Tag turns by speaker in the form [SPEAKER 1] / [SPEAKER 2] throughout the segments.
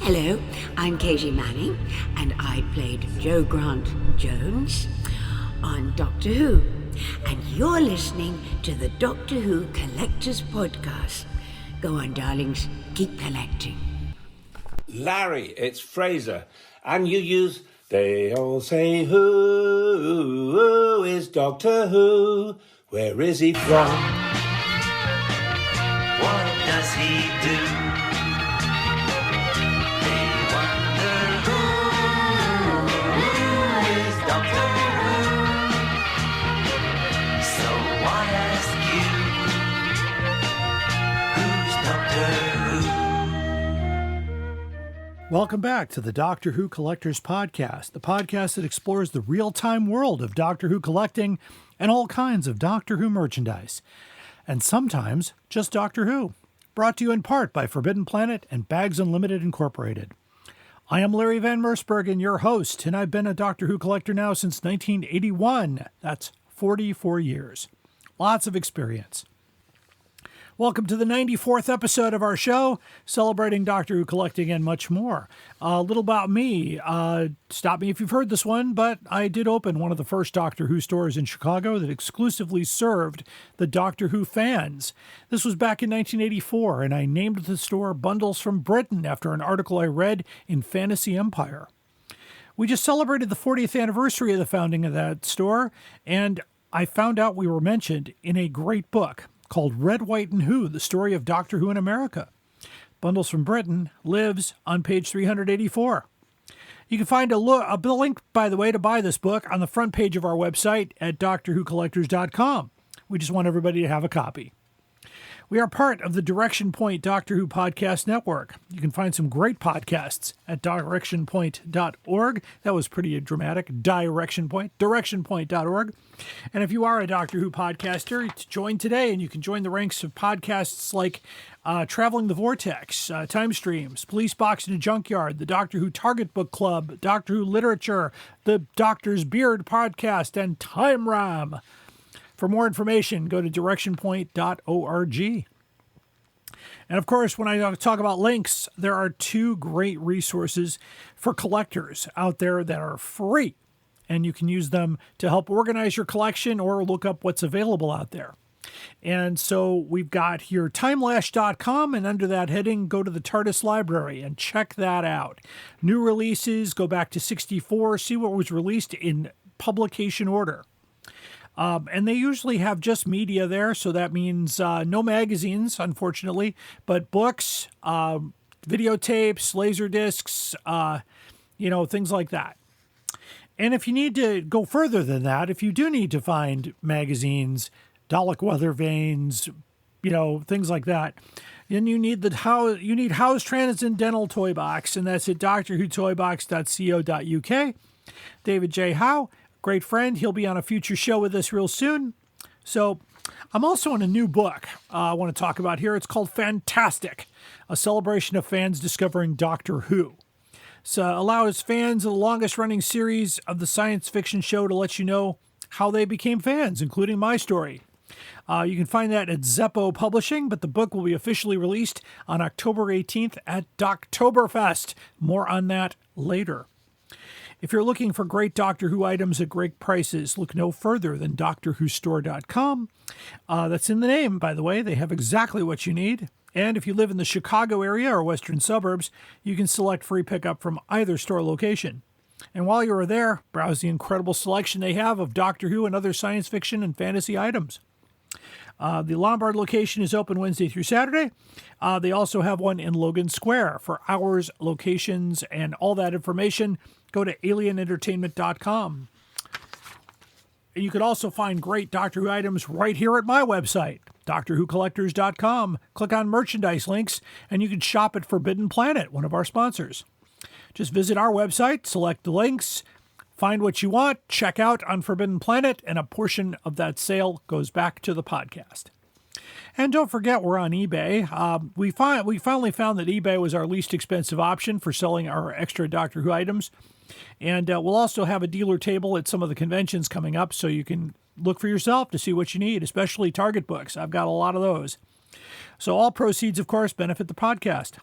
[SPEAKER 1] Hello, I'm Katie Manning, and I played Jo Grant Jones on Doctor Who. And you're listening to the Doctor Who Collectors Podcast. Go on, darlings, keep collecting.
[SPEAKER 2] Larry, it's Fraser. And you use, they all say, who is Doctor Who? Where is he from?
[SPEAKER 3] What does he do? They wonder who is Doctor Who? So I ask you, who's Doctor Who?
[SPEAKER 4] Welcome back to the Doctor Who Collectors Podcast, the podcast that explores the real-time world of Doctor Who collecting and all kinds of Doctor Who merchandise. And sometimes just Doctor Who. Brought to you in part by Forbidden Planet and Bags Unlimited Incorporated. I am Larry Van Mersbergen, your host, and I've been a Doctor Who collector now since 1981. That's 44 years. Lots of experience. Welcome to the 94th episode of our show, celebrating Doctor Who collecting and much more. A little about me. Stop me if you've heard this one, but I did open one of the first Doctor Who stores in Chicago that exclusively served the Doctor Who fans. This was back in 1984, and I named the store Bundles from Britain after an article I read in Fantasy Empire. We just celebrated the 40th anniversary of the founding of that store, and I found out we were mentioned in a great book called Red, White, and Who, the story of Doctor Who in America. Bundles from Britain lives on page 384. You can find a link, by the way, to buy this book on the front page of our website at drwhocollectors.com. We just want everybody to have a copy. We are part of the Direction Point Doctor Who Podcast Network. You can find some great podcasts at directionpoint.org. That was pretty dramatic. directionpoint.org. And if you are a Doctor Who podcaster, join today, and you can join the ranks of podcasts like Traveling the Vortex, Time Streams, Police Box in a Junkyard, the Doctor Who Target Book Club, Doctor Who Literature, the Doctor's Beard Podcast, and Time Ram. For more information, go to directionpoint.org. And of course, when I talk about links, there are two great resources for collectors out there that are free. And you can use them to help organize your collection or look up what's available out there. And so we've got here timelash.com, and under that heading, go to the TARDIS library and check that out. New releases, go back to 64, see what was released in publication order. And they usually have just media there, so that means no magazines, unfortunately, but books, videotapes, laser discs, things like that. And if you need to go further than that, if you do need to find magazines, Dalek weather vanes, things like that, then you need Howe's Transcendental Toy Box, and that's at drwhotoybox.co.uk. David J. Howe, great friend. He'll be on a future show with us real soon. So I'm also in a new book I want to talk about here. It's called Fantastic, a celebration of fans discovering Doctor Who. So allows fans of the longest running series of the science fiction show to let you know how they became fans, including my story. You can find that at Zeppo Publishing, but the book will be officially released on October 18th at Doctoberfest. More on that later. If you're looking for great Doctor Who items at great prices, look no further than DoctorWhoStore.com. That's in the name, by the way. They have exactly what you need. And if you live in the Chicago area or western suburbs, you can select free pickup from either store location. And while you are there, browse the incredible selection they have of Doctor Who and other science fiction and fantasy items. The Lombard location is open Wednesday through Saturday. They also have one in Logan Square. For hours, locations, and all that information, go to alienentertainment.com. You can also find great Doctor Who items right here at my website, drwhocollectors.com. Click on merchandise links, and you can shop at Forbidden Planet, one of our sponsors. Just visit our website, select the links, find what you want, check out on Forbidden Planet, and a portion of that sale goes back to the podcast. And don't forget, we're on eBay. We finally found that eBay was our least expensive option for selling our extra Doctor Who items. And we'll also have a dealer table at some of the conventions coming up, so you can look for yourself to see what you need, especially Target books. I've got a lot of those. So all proceeds, of course, benefit the podcast.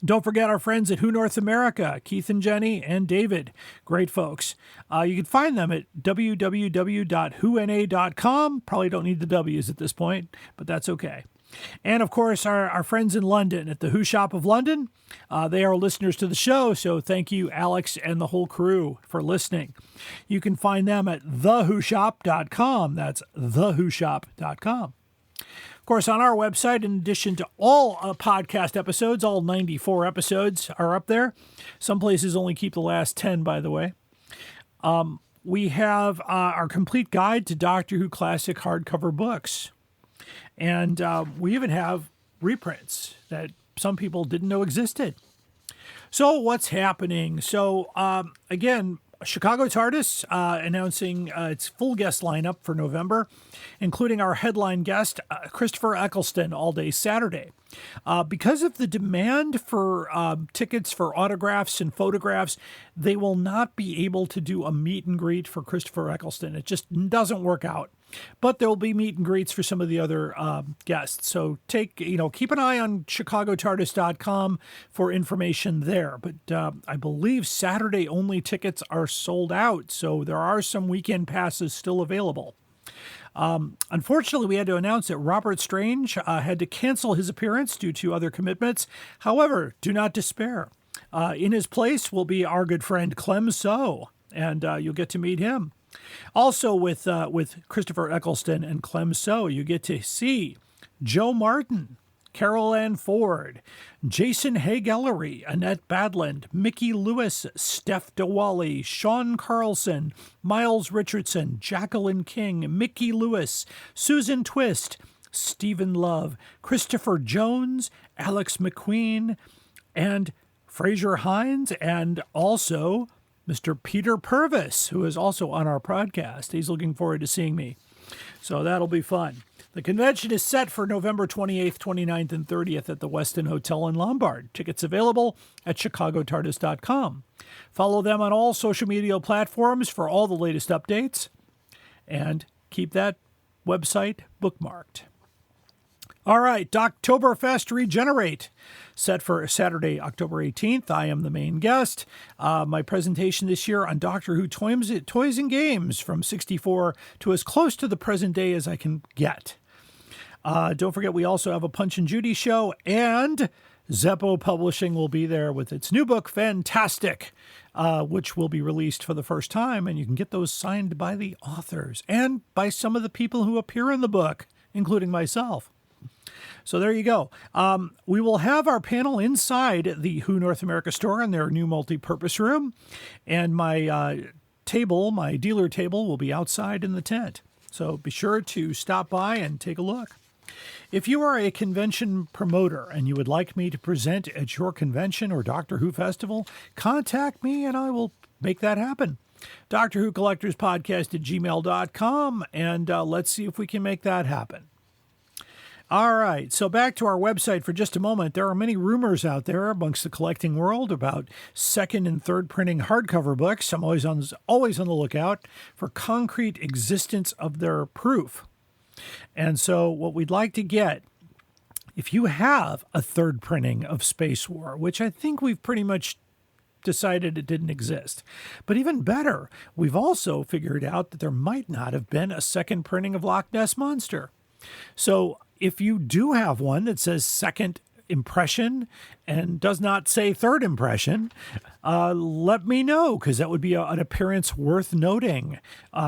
[SPEAKER 4] Don't forget our friends at Who North America, Keith and Jenny and David. Great folks. You can find them at www.whona.com. Probably don't need the W's at this point, but that's okay. And, of course, our friends in London at the Who Shop of London. They are listeners to the show, so thank you, Alex, and the whole crew for listening. You can find them at thewhoshop.com. That's thewhoshop.com. Of course, on our website, in addition to all podcast episodes, all 94 episodes are up there. Some places only keep the last 10, by the way. We have our complete guide to Doctor Who classic hardcover books. And we even have reprints that some people didn't know existed. So what's happening? So, again, Chicago TARDIS announcing its full guest lineup for November, including our headline guest, Christopher Eccleston, all day Saturday. Because of the demand for tickets for autographs and photographs, they will not be able to do a meet and greet for Christopher Eccleston. It just doesn't work out. But there will be meet and greets for some of the other guests. So keep an eye on ChicagoTARDIS.com for information there. But I believe Saturday only tickets are sold out. So there are some weekend passes still available. Unfortunately, we had to announce that Robert Strange had to cancel his appearance due to other commitments. However, do not despair. In his place will be our good friend Clem So, and you'll get to meet him. Also with Christopher Eccleston and Clem So, you get to see Joe Martin, Carol Ann Ford, Jason Haig-Ellery, Annette Badland, Mickey Lewis, Steph DeWally, Sean Carlson, Miles Richardson, Jacqueline King, Mickey Lewis, Susan Twist, Stephen Love, Christopher Jones, Alex McQueen, and Fraser Hines, and also Mr. Peter Purvis, who is also on our podcast. He's looking forward to seeing me. So that'll be fun. The convention is set for November 28th, 29th, and 30th at the Westin Hotel in Lombard. Tickets available at ChicagoTARDIS.com. Follow them on all social media platforms for all the latest updates. And keep that website bookmarked. All right, Doctoberfest Regenerate, set for Saturday, October 18th. I am the main guest. My presentation this year on Doctor Who toys and games from 64 to as close to the present day as I can get. Don't forget, we also have a Punch and Judy show, and Zeppo Publishing will be there with its new book, Fantastic, which will be released for the first time, and you can get those signed by the authors and by some of the people who appear in the book, including myself. So there you go. We will have our panel inside the Who North America store in their new multi-purpose room. And my my dealer table, will be outside in the tent. So be sure to stop by and take a look. If you are a convention promoter and you would like me to present at your convention or Doctor Who festival, contact me and I will make that happen. Doctor Who Collectors Podcast at gmail.com, and let's see if we can make that happen. All right, so back to our website for just a moment. There are many rumors out there amongst the collecting world about second and third printing hardcover books. I'm always on the lookout for concrete existence of their proof. And so what we'd like to get, if you have a third printing of Space War, which I think we've pretty much decided it didn't exist. But even better, we've also figured out that there might not have been a second printing of Loch Ness Monster. So if you do have one that says second impression and does not say third impression, let me know, because that would be an appearance worth noting.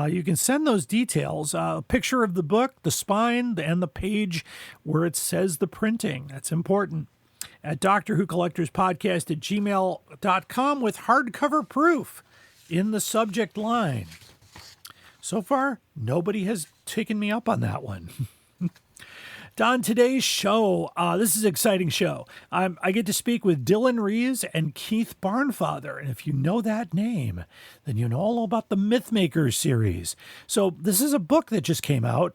[SPEAKER 4] You can send those details, a picture of the book, the spine, and the page where it says the printing. That's important. At Doctor Who Collectors Podcast at gmail.com with hardcover proof in the subject line. So far, nobody has taken me up on that one. On today's show, this is an exciting show. I get to speak with Dylan Rees and Keith Barnfather. And if you know that name, then you know all about the Mythmakers series. So this is a book that just came out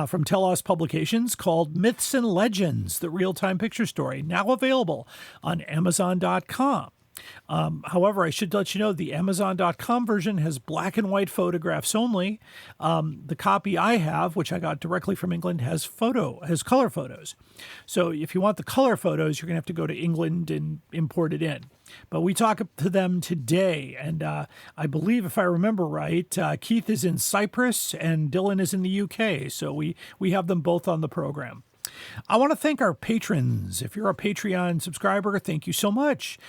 [SPEAKER 4] from Telos Publications called Myths and Legends, the Reeltime Pictures Story, now available on Amazon.com. However, I should let you know the Amazon.com version has black and white photographs only. The copy I have, which I got directly from England, has color photos. So if you want the color photos, you're going to have to go to England and import it in. But we talk to them today, and I believe, if I remember right, Keith is in Cyprus and Dylan is in the UK. So we have them both on the program. I want to thank our patrons. If you're a Patreon subscriber, thank you so much.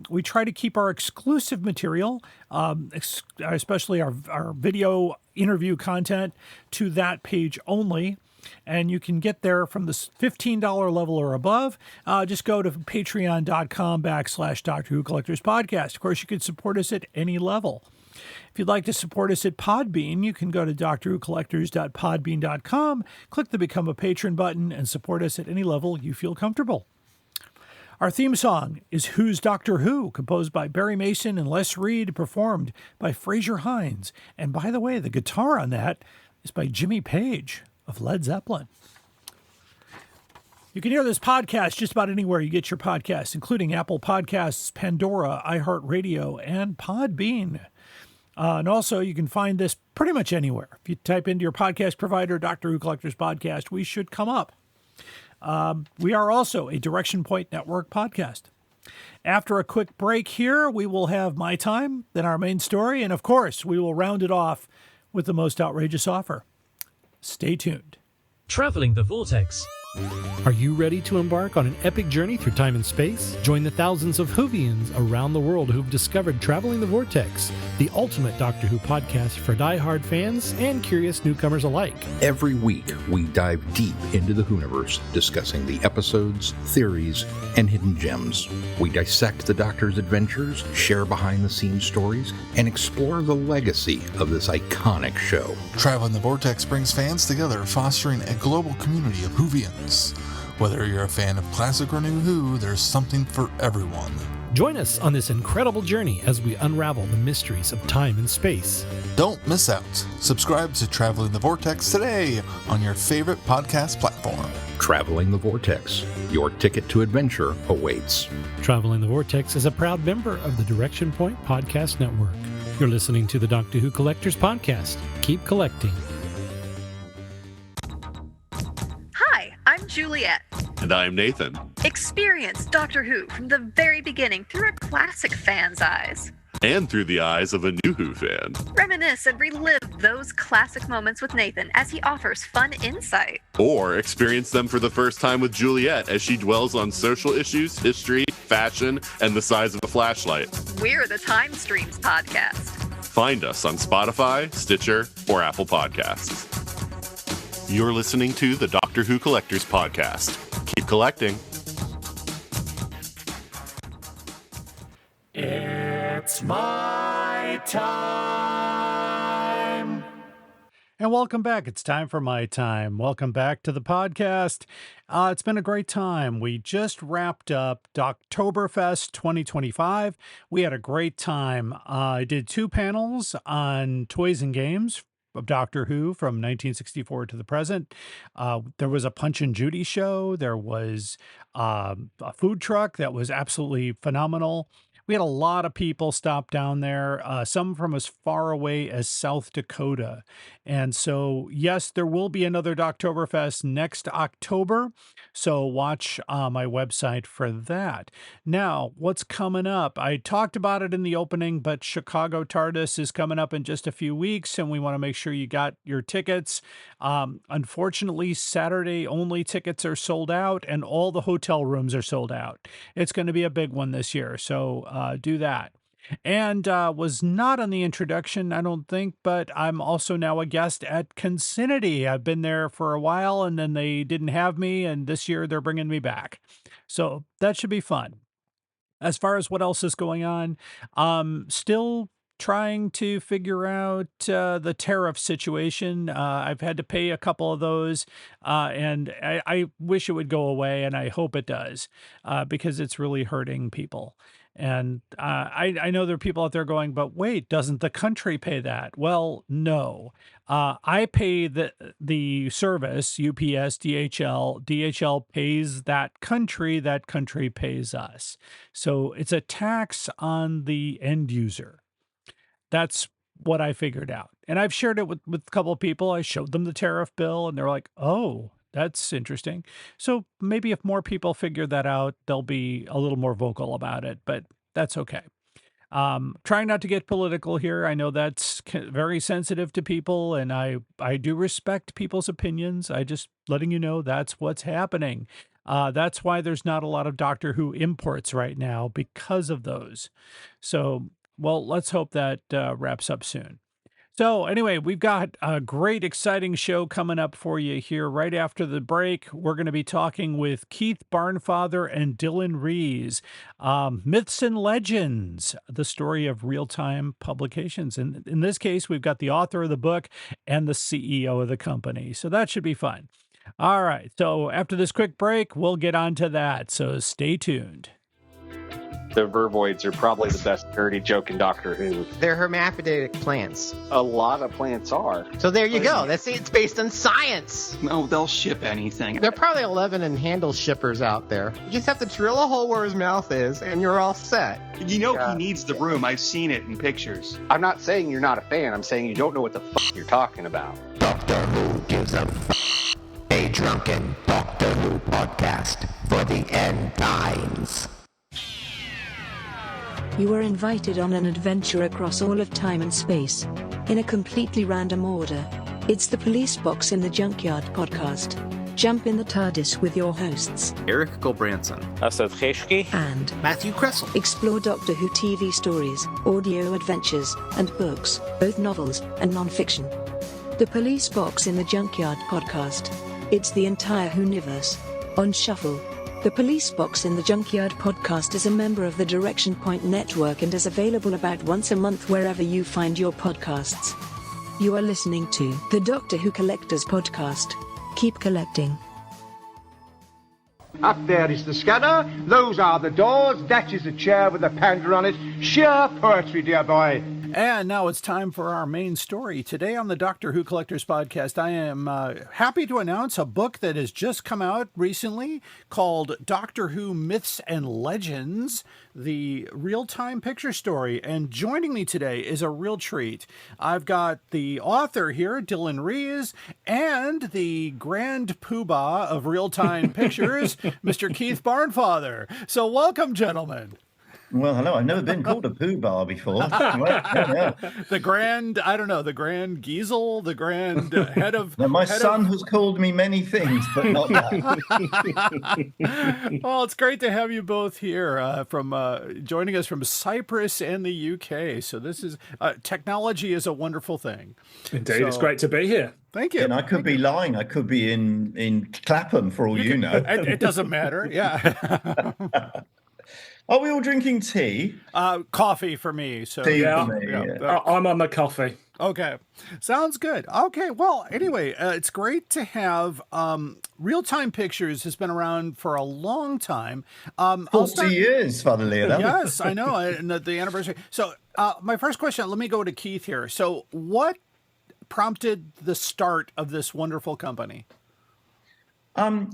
[SPEAKER 4] We try to keep our exclusive material, especially our video interview content, to that page only. And you can get there from the $15 level or above. Just go to patreon.com/Doctor Who Collectors Podcast. Of course, you can support us at any level. If you'd like to support us at Podbean, you can go to drwhocollectors.podbean.com, click the Become a Patron button, and support us at any level you feel comfortable. Our theme song is Who's Doctor Who, composed by Barry Mason and Les Reed, performed by Fraser Hines. And by the way, the guitar on that is by Jimmy Page of Led Zeppelin. You can hear this podcast just about anywhere you get your podcasts, including Apple Podcasts, Pandora, iHeartRadio, and Podbean. And also, you can find this pretty much anywhere. If you type into your podcast provider, Doctor Who Collectors Podcast, we should come up. We are also a Direction Point Network podcast. After a quick break here, we will have My Time, then our main story, and of course, we will round it off with the most outrageous offer. Stay tuned.
[SPEAKER 5] Traveling the Vortex.
[SPEAKER 6] Are you ready to embark on an epic journey through time and space? Join the thousands of Whovians around the world who've discovered Traveling the Vortex, the ultimate Doctor Who podcast for die-hard fans and curious newcomers alike.
[SPEAKER 7] Every week, we dive deep into the Whoniverse, discussing the episodes, theories, and hidden gems. We dissect the Doctor's adventures, share behind-the-scenes stories, and explore the legacy of this iconic show.
[SPEAKER 8] Traveling the Vortex brings fans together, fostering a global community of Whovians. Whether you're a fan of classic or new Who, there's something for everyone.
[SPEAKER 6] Join us on this incredible journey as we unravel the mysteries of time and space.
[SPEAKER 8] Don't miss out. Subscribe to Traveling the Vortex today on your favorite podcast platform.
[SPEAKER 7] Traveling the Vortex, your ticket to adventure awaits.
[SPEAKER 6] Traveling the Vortex is a proud member of the Direction Point Podcast Network. You're listening to the Doctor Who Collectors Podcast. Keep collecting.
[SPEAKER 9] Hi, I'm Juliet.
[SPEAKER 10] And I'm Nathan.
[SPEAKER 9] Experience Doctor Who from the very beginning through a classic fan's eyes.
[SPEAKER 10] And through the eyes of a new Who fan.
[SPEAKER 9] Reminisce and relive those classic moments with Nathan as he offers fun insight.
[SPEAKER 10] Or experience them for the first time with Juliet as she dwells on social issues, history, fashion, and the size of a flashlight.
[SPEAKER 9] We're the Time Streams podcast.
[SPEAKER 10] Find us on Spotify, Stitcher, or Apple Podcasts. You're listening to the Doctor Who Collectors Podcast. Keep collecting.
[SPEAKER 4] It's my time. And welcome back. It's time for My Time. Welcome back to the podcast. It's been a great time. We just wrapped up Doctoberfest 2025. We had a great time. I did 2 panels on toys and games of Doctor Who from 1964 to the present. There was a Punch and Judy show. There was a food truck that was absolutely phenomenal. We had a lot of people stop down there, some from as far away as South Dakota. And so, yes, there will be another Doctoberfest next October. So watch my website for that. Now, what's coming up? I talked about it in the opening, but Chicago TARDIS is coming up in just a few weeks, and we want to make sure you got your tickets. Unfortunately, Saturday only tickets are sold out, and all the hotel rooms are sold out. It's going to be a big one this year, so do that. And was not on the introduction, I don't think, but I'm also now a guest at Consinity. I've been there for a while, and then they didn't have me, and this year they're bringing me back. So that should be fun. As far as what else is going on, still trying to figure out the tariff situation. I've had to pay a couple of those, and I wish it would go away, and I hope it does, because it's really hurting people. And I know there are people out there going, but wait, doesn't the country pay that? Well, no. I pay the service, UPS, DHL. DHL pays that country pays us. So it's a tax on the end user. That's what I figured out. And I've shared it with a couple of people. I showed them the tariff bill and they're like, oh, that's interesting. So maybe if more people figure that out, they'll be a little more vocal about it, but that's okay. Trying not to get political here. I know that's very sensitive to people, and I do respect people's opinions. I just letting you know that's what's happening. That's why there's not a lot of Doctor Who imports right now, because of those. So, well, let's hope that wraps up soon. So anyway, we've got a great, exciting show coming up for you here right after the break. We're going to be talking with Keith Barnfather and Dylan Rees, Myths and Legends, the story of Reeltime Publications. And in this case, we've got the author of the book and the CEO of the company. So that should be fun. All right. So after this quick break, we'll get on to that. So stay tuned.
[SPEAKER 11] The Vervoids are probably the best dirty joke in Doctor Who.
[SPEAKER 12] They're hermaphroditic plants.
[SPEAKER 11] A lot of plants are.
[SPEAKER 12] So there you go. It's based on science.
[SPEAKER 13] No, they'll ship anything.
[SPEAKER 12] There are probably 11 and handle shippers out there. You just have to drill a hole where his mouth is, and you're all set.
[SPEAKER 13] You know he needs the room. I've seen it in pictures.
[SPEAKER 11] I'm not saying you're not a fan. I'm saying you don't know what the fuck you're talking about.
[SPEAKER 14] Doctor Who gives a drunken Doctor Who podcast for the end times.
[SPEAKER 15] You are invited on an adventure across all of time and space, in a completely random order. It's the Police Box in the Junkyard podcast. Jump in the TARDIS with your hosts,
[SPEAKER 16] Eric Gulbranson,
[SPEAKER 17] Asad Kheshki,
[SPEAKER 15] and
[SPEAKER 18] Matthew Kressel.
[SPEAKER 15] Explore Doctor Who TV stories, audio adventures, and books, both novels and non-fiction. The Police Box in the Junkyard podcast. It's the entire Whoniverse on shuffle. The Police Box in the Junkyard podcast is a member of the Direction Point Network and is available about once a month wherever you find your podcasts. You are listening to the Doctor Who Collectors Podcast. Keep collecting.
[SPEAKER 19] Up there is the scanner, those are the doors, that is a chair with a panda on it. Sheer poetry, dear boy.
[SPEAKER 4] And now it's time for our main story. Today on the Doctor Who Collectors Podcast, I am happy to announce a book that has just come out recently called Doctor Who Myths and Legends, the Reeltime Pictures Story. And joining me today is a real treat. I've got the author here, Dylan Rees, and the grand poobah of Reeltime Pictures, Mr. Keith Barnfather. So welcome, gentlemen.
[SPEAKER 20] Well, hello. I've never been called a poo bar before.
[SPEAKER 4] The grand, I don't know, the grand Giesel, the grand head of...
[SPEAKER 20] Now, my son has called me many things, but not that.
[SPEAKER 4] Well, it's great to have you both here joining us from Cyprus and the UK. So this is, technology is a wonderful thing.
[SPEAKER 2] Indeed, it's great to be here.
[SPEAKER 4] Thank you.
[SPEAKER 20] And I could be lying. I could be in Clapham for all you know.
[SPEAKER 4] It doesn't matter. Yeah.
[SPEAKER 20] Are we all drinking tea?
[SPEAKER 4] Coffee for me. So
[SPEAKER 20] tea for me.
[SPEAKER 2] Yeah. I'm on the coffee.
[SPEAKER 4] Okay. Sounds good. Okay. Well, anyway, it's great to have Reeltime Pictures has been around for a long time.
[SPEAKER 20] 40 years, funnily enough.
[SPEAKER 4] Yes, I know. And the anniversary. So my first question, let me go to Keith here. So what prompted the start of this wonderful company?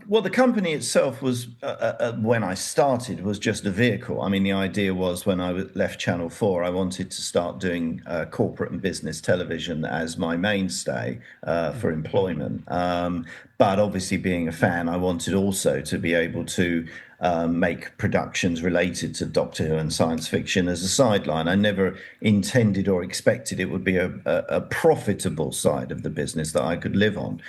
[SPEAKER 20] Well, the company itself was, when I started, was just a vehicle. I mean, the idea was when I left Channel 4, I wanted to start doing corporate and business television as my mainstay for employment. But obviously, being a fan, I wanted also to be able to make productions related to Doctor Who and science fiction as a sideline. I never intended or expected it would be a profitable side of the business that I could live on.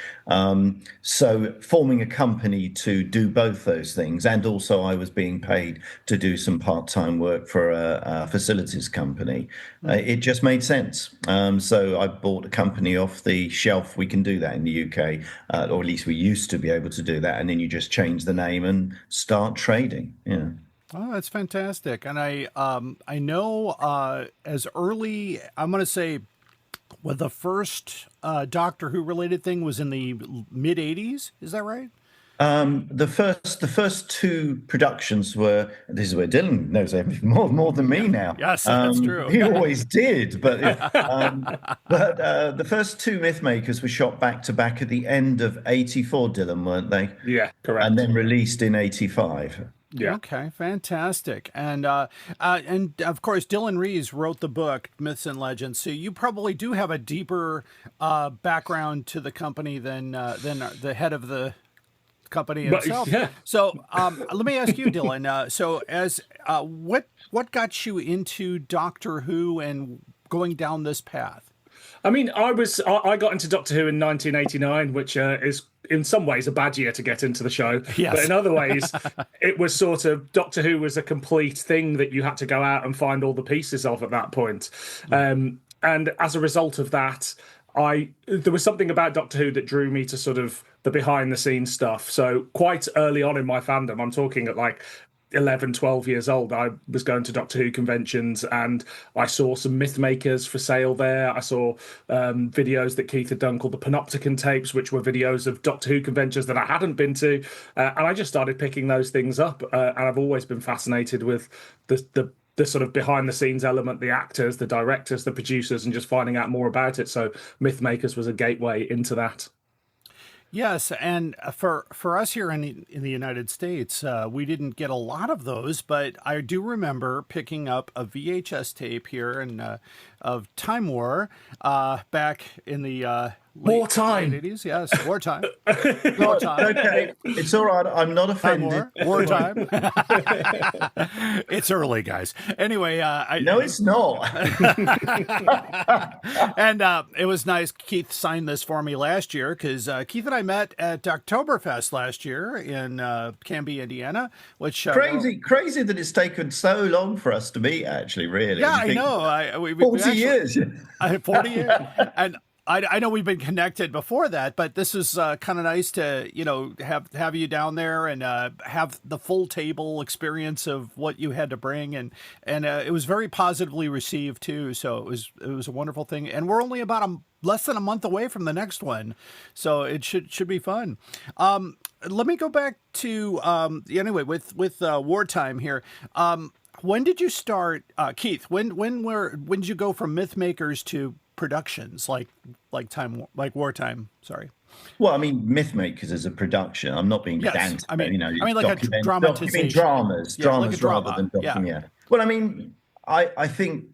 [SPEAKER 20] So forming a company to do both those things, and also I was being paid to do some part-time work for a facilities company. It just made sense. So I bought a company off the shelf. We can do that in the UK, or at least we used to be able to do that. And then you just change the name and start trading. Yeah.
[SPEAKER 4] Oh, that's fantastic. And I know as early, I'm going to say, well, the first Doctor Who related thing was in the mid 80s. Is that right?
[SPEAKER 20] The first two productions were. This is where Dylan knows everything more than me now.
[SPEAKER 4] Yes, that's true.
[SPEAKER 20] He always did, but the first two Mythmakers were shot back to back at the end of '84, Dylan, weren't they?
[SPEAKER 2] Yeah, correct.
[SPEAKER 20] And then released in '85.
[SPEAKER 2] Yeah.
[SPEAKER 4] Okay, fantastic. And of course, Dylan Rees wrote the book Myths and Legends. So you probably do have a deeper background to the company than the head of the company itself.
[SPEAKER 2] Yeah.
[SPEAKER 4] So let me ask you, Dylan. So as what got you into Doctor Who and going down this path?
[SPEAKER 16] I mean, I got into Doctor Who in 1989, which is in some ways a bad year to get into the show.
[SPEAKER 4] Yes.
[SPEAKER 16] But in other ways, it was sort of Doctor Who was a complete thing that you had to go out and find all the pieces of at that point. And as a result of that, there was something about Doctor Who that drew me to sort of the behind the scenes stuff. So quite early on in my fandom, I'm talking at like 11, 12 years old, I was going to Doctor Who conventions and I saw some Mythmakers for sale there. I saw videos that Keith had done called the Panopticon tapes, which were videos of Doctor Who conventions that I hadn't been to. And I just started picking those things up. And I've always been fascinated with the sort of behind the scenes element, the actors, the directors, the producers, and just finding out more about it. So Mythmakers was a gateway into that.
[SPEAKER 4] Yes, and for us here in the United States, we didn't get a lot of those, but I do remember picking up a VHS tape here of Time War back in the
[SPEAKER 16] wartime.
[SPEAKER 4] late 80s. Yes, wartime.
[SPEAKER 20] Okay, it's all right. I'm not offended.
[SPEAKER 4] Wartime. It's early, guys. Anyway,
[SPEAKER 20] no, it's not.
[SPEAKER 4] And it was nice. Keith signed this for me last year because Keith and I met at Oktoberfest last year in Canby, Indiana. Which
[SPEAKER 20] crazy that it's taken so long for us to meet. Actually, really.
[SPEAKER 4] Yeah, I know.
[SPEAKER 20] 40 years.
[SPEAKER 4] 40 years, and. I know we've been connected before that, but this is kind of nice to, have you down there and have the full table experience of what you had to bring. And it was very positively received too. So it was a wonderful thing. And we're only about less than a month away from the next one. So it should be fun. Let me go back to, anyway, with wartime here. When did you start, Keith, when did you go from Mythmakers to productions like wartime? Sorry.
[SPEAKER 20] Well, I mean, Mythmakers as a production. I'm not being pedantic.
[SPEAKER 4] I mean like a dramatization.
[SPEAKER 20] Dramas
[SPEAKER 4] like
[SPEAKER 20] rather than documentary. Yeah. Well, I mean, I think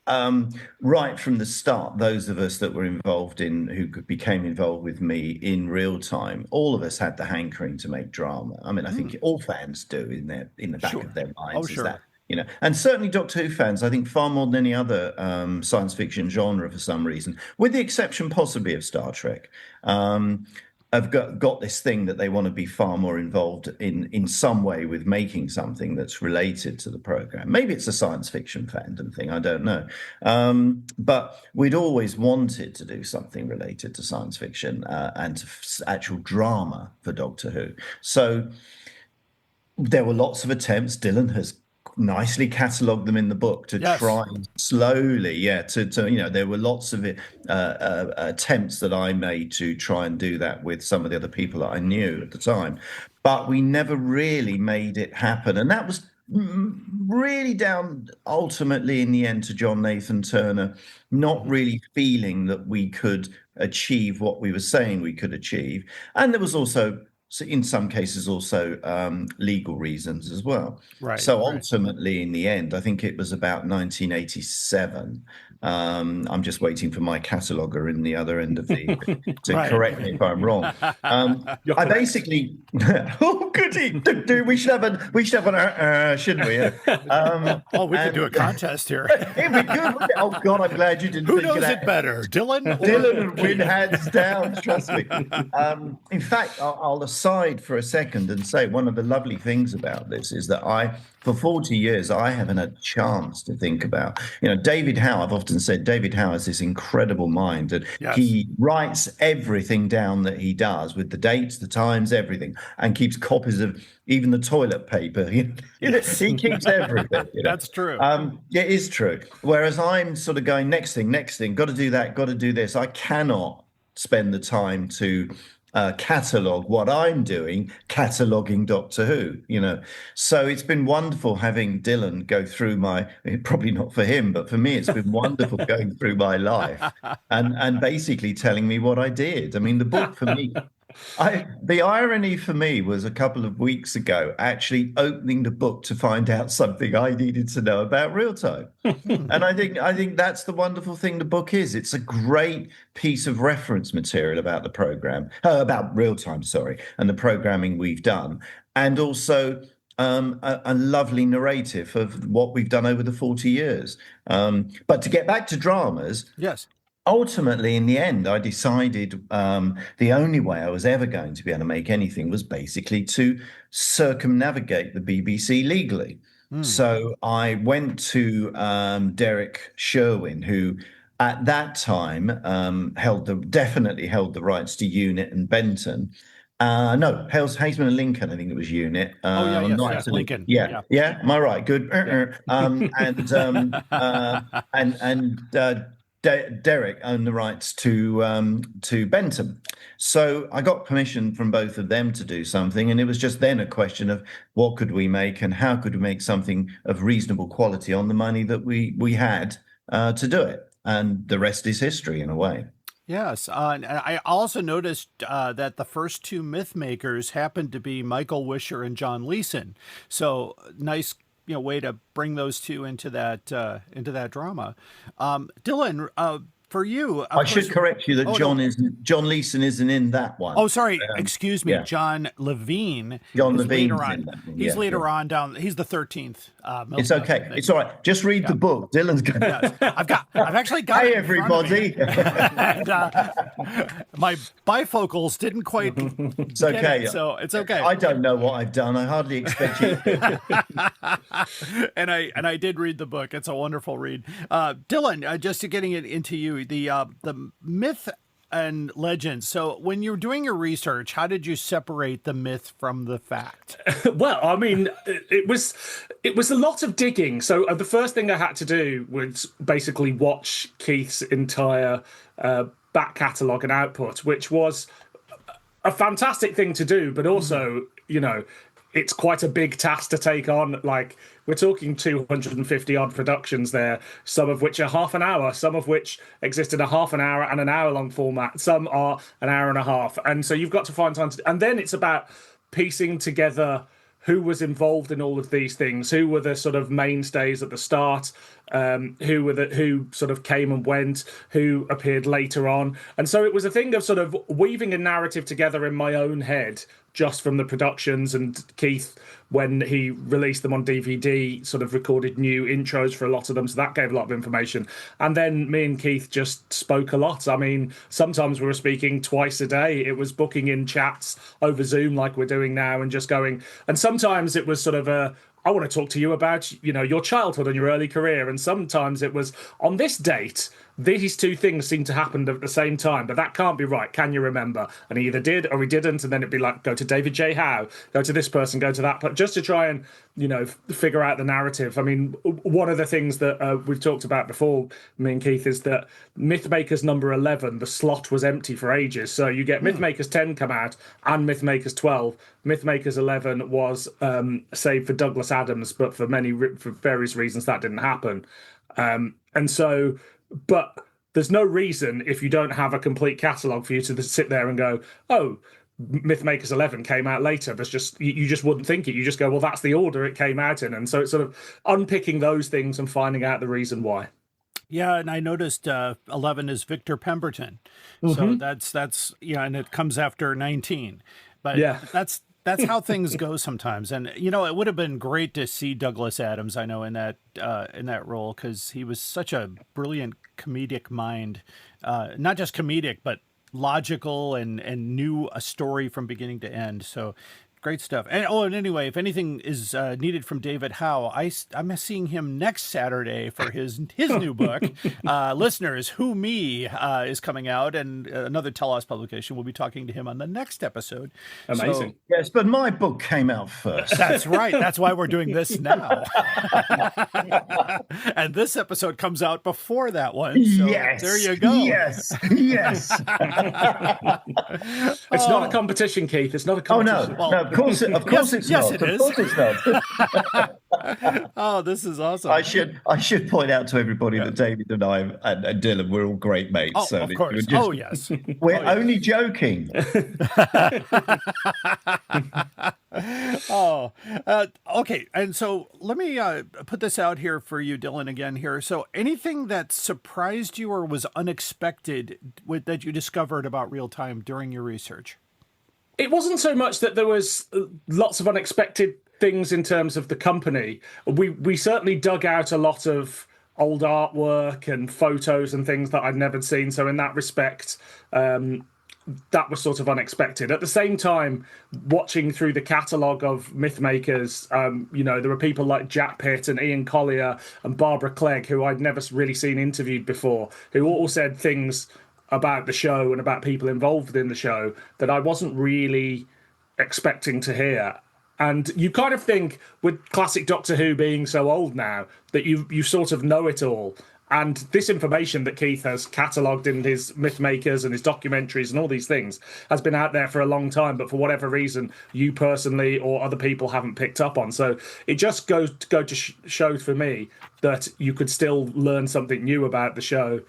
[SPEAKER 20] right from the start, those of us that were involved who became involved with me in Reeltime, all of us had the hankering to make drama. I mean, I think all fans do in the back of their minds. Is that, and certainly Doctor Who fans, I think far more than any other science fiction genre for some reason, with the exception possibly of Star Trek, have got this thing that they want to be far more involved in some way with making something that's related to the program. Maybe it's a science fiction fandom thing, I don't know. But we'd always wanted to do something related to science fiction and to actual drama for Doctor Who. So there were lots of attempts. Dylan has nicely catalogued them in the book to try slowly, there were lots of attempts that I made to try and do that with some of the other people that I knew at the time, but we never really made it happen. And that was really down ultimately in the end to John Nathan Turner not really feeling that we could achieve what we were saying we could achieve. And there was also, in some cases, also legal reasons as well.
[SPEAKER 4] Right.
[SPEAKER 20] So ultimately, in the end, I think it was about 1987. I'm just waiting for my cataloger in the other end of the to correct me if I'm wrong. I basically, oh goody, we should have an shouldn't we?
[SPEAKER 4] We could do a contest here.
[SPEAKER 20] It'd be good. Oh God, I'm glad you didn't.
[SPEAKER 4] Who
[SPEAKER 20] think
[SPEAKER 4] knows
[SPEAKER 20] of that.
[SPEAKER 4] it better, Dylan?
[SPEAKER 20] Dylan would win hands down. Trust me. In fact, I'll aside for a second and say one of the lovely things about this is that for 40 years, I haven't had a chance to think about, David Howe. I've often said David Howe has this incredible mind that he writes everything down that he does with the dates, the times, everything, and keeps copies of even the toilet paper. He keeps everything.
[SPEAKER 4] That's true.
[SPEAKER 20] It is true. Whereas I'm sort of going next thing, got to do that, got to do this. I cannot spend the time to catalogue what I'm doing, cataloguing Doctor Who, So it's been wonderful having Dylan go through probably not for him, but for me, it's been wonderful going through my life and basically telling me what I did. I mean, the book for me, the irony for me was a couple of weeks ago, actually opening the book to find out something I needed to know about real time. And I think that's the wonderful thing the book is. It's a great piece of reference material about the program, about real time, sorry, and the programming we've done, and also a lovely narrative of what we've done over the 40 years. But to get back to dramas,
[SPEAKER 4] yes.
[SPEAKER 20] Ultimately, in the end, I decided the only way I was ever going to be able to make anything was basically to circumnavigate the BBC legally. So I went to Derek Sherwin, who at that time definitely held the rights to Unit and Benton. No, Haysman and Lincoln, I think it was Unit.
[SPEAKER 4] Yes, Lincoln.
[SPEAKER 20] Yeah. Am I right? Good. Derek owned the rights to Bentham. So I got permission from both of them to do something, and it was just then a question of what could we make and how could we make something of reasonable quality on the money that we had to do it. And the rest is history in a way.
[SPEAKER 17] Yes, and I also noticed that the first two myth makers happened to be Michael Wisher and John Leeson. So nice, way to bring those two into that drama. Dylan, for you,
[SPEAKER 20] I should correct you that John Leeson isn't in that one.
[SPEAKER 17] Oh, sorry, excuse me, yeah. John Levine.
[SPEAKER 20] John Levine.
[SPEAKER 17] He's later on down. He's the 13th.
[SPEAKER 20] It's okay. It's all right. Just read the book. Dylan's going.
[SPEAKER 17] Yes. I've actually got.
[SPEAKER 20] Hey, everybody.
[SPEAKER 17] And, my bifocals didn't quite.
[SPEAKER 20] It's okay.
[SPEAKER 17] So it's okay.
[SPEAKER 20] I don't know what I've done. I hardly expect you.
[SPEAKER 17] And I did read the book. It's a wonderful read. Dylan, just getting it into you, the myth and legend. So when you're doing your research, how did you separate the myth from the fact?
[SPEAKER 16] Well, I mean, it was a lot of digging. So the first thing I had to do was basically watch Keith's entire back catalogue and output, which was a fantastic thing to do, but also, it's quite a big task to take on. Like, we're talking 250 odd productions there, some of which are half an hour, some of which exist in a half an hour and an hour long format. Some are an hour and a half. And so you've got to find time and then it's about piecing together who was involved in all of these things, who were the sort of mainstays at the start, who sort of came and went, who appeared later on. And so it was a thing of sort of weaving a narrative together in my own head, just from the productions. And Keith, when he released them on DVD, sort of recorded new intros for a lot of them. So that gave a lot of information. And then me and Keith just spoke a lot. I mean, sometimes we were speaking twice a day. It was booking in chats over Zoom like we're doing now and just going. And sometimes it was sort of I want to talk to you about, your childhood and your early career. And sometimes it was on this date, these two things seem to happen at the same time, but that can't be right. Can you remember? And he either did or he didn't. And then it'd be like, go to David J. Howe, go to this person, go to that. But just to try and, figure out the narrative. I mean, one of the things that we've talked about before, me and Keith, is that Mythmakers number 11, the slot was empty for ages. So you get Mythmakers 10 come out and Mythmakers 12. Mythmakers 11 was saved for Douglas Adams, but for various reasons that didn't happen. But there's no reason, if you don't have a complete catalogue, for you to sit there and go, oh, Mythmakers 11 came out later. You just wouldn't think it. You just go, well, that's the order it came out in. And so it's sort of unpicking those things and finding out the reason why.
[SPEAKER 17] Yeah, and I noticed 11 is Victor Pemberton. So that's and it comes after 19. But yeah, that's how things go sometimes. And it would have been great to see Douglas Adams, I know, in that role, because he was such a brilliant comedic mind, not just comedic, but logical and knew a story from beginning to end. So Great stuff. And anyway, if anything is needed from David Howe, I'm seeing him next Saturday for his new book. Listeners, Who Me is coming out, and another Tell Us publication. We'll be talking to him on the next episode.
[SPEAKER 16] Amazing.
[SPEAKER 20] Yes, but my book came out first.
[SPEAKER 17] That's right. That's why we're doing this now. And this episode comes out before that one. So
[SPEAKER 20] yes.
[SPEAKER 17] There you go.
[SPEAKER 20] Yes. Yes.
[SPEAKER 16] It's not a competition, Keith. It's not a competition.
[SPEAKER 20] Oh, no. Of course it's not.
[SPEAKER 17] It is.
[SPEAKER 20] Of course it's not.
[SPEAKER 17] Oh, this is awesome.
[SPEAKER 20] I should point out to everybody that David and I and Dylan, we're all great mates.
[SPEAKER 17] Oh,
[SPEAKER 20] so
[SPEAKER 17] of course.
[SPEAKER 20] Yes. We're only joking.
[SPEAKER 17] Okay. And so let me put this out here for you, Dylan, again here. So anything that surprised you or was unexpected that you discovered about Reeltime during your research?
[SPEAKER 16] It wasn't so much that there was lots of unexpected things in terms of the company. We certainly dug out a lot of old artwork and photos and things that I'd never seen. So in that respect, that was sort of unexpected. At the same time, watching through the catalogue of mythmakers, there were people like Jack Pitt and Ian Collier and Barbara Clegg, who I'd never really seen interviewed before, who all said things about the show and about people involved in the show that I wasn't really expecting to hear. And you kind of think, with classic Doctor Who being so old now, that you sort of know it all. And this information that Keith has catalogued in his Mythmakers and his documentaries and all these things has been out there for a long time, but for whatever reason, you personally or other people haven't picked up on. So it just goes to show for me that you could still learn something new about the show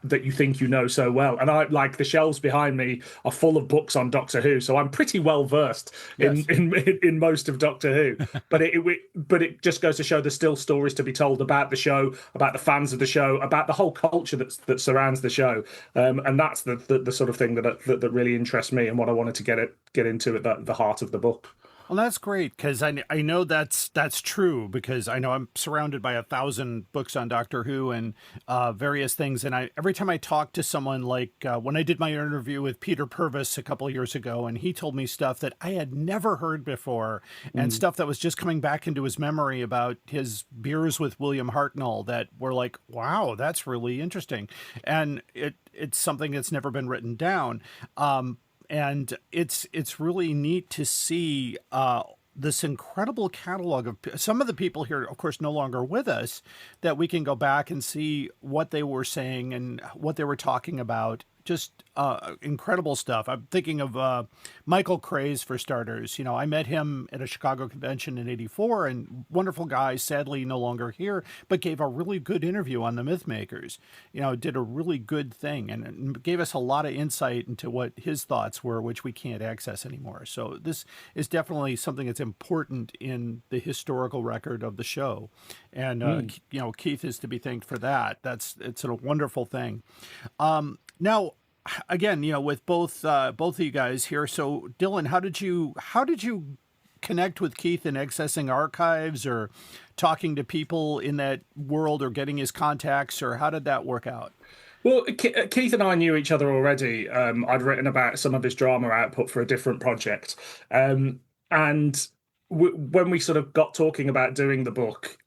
[SPEAKER 16] that you think you know so well. And I like the shelves behind me are full of books on Doctor Who, so I'm pretty well versed in most of Doctor Who. But it just goes to show there's still stories to be told about the show, about the fans of the show, about the whole culture that surrounds the show. And that's the sort of thing that really interests me and what I wanted to get into at the heart of the book.
[SPEAKER 17] Well, that's great, because I know that's true, because I know I'm surrounded by 1,000 books on Doctor Who and various things. And every time I talk to someone, like when I did my interview with Peter Purvis a couple of years ago, and he told me stuff that I had never heard before and stuff that was just coming back into his memory about his beers with William Hartnell that were like, wow, that's really interesting. And it's something that's never been written down. And it's really neat to see this incredible catalog of some of the people here, of course, no longer with us, that we can go back and see what they were saying and what they were talking about. Just incredible stuff. I'm thinking of Michael Craze, for starters. You know, I met him at a Chicago convention in '84, and wonderful guy, sadly no longer here, but gave a really good interview on the Mythmakers. You know, did a really good thing and gave us a lot of insight into what his thoughts were, which we can't access anymore. So this is definitely something that's important in the historical record of the show. And, Keith is to be thanked for that. It's a wonderful thing. Now, again, with both of you guys here. So, Dylan, how did you connect with Keith in accessing archives or talking to people in that world or getting his contacts, or how did that work out?
[SPEAKER 16] Well, Keith and I knew each other already. I'd written about some of his drama output for a different project. And when we sort of got talking about doing the book,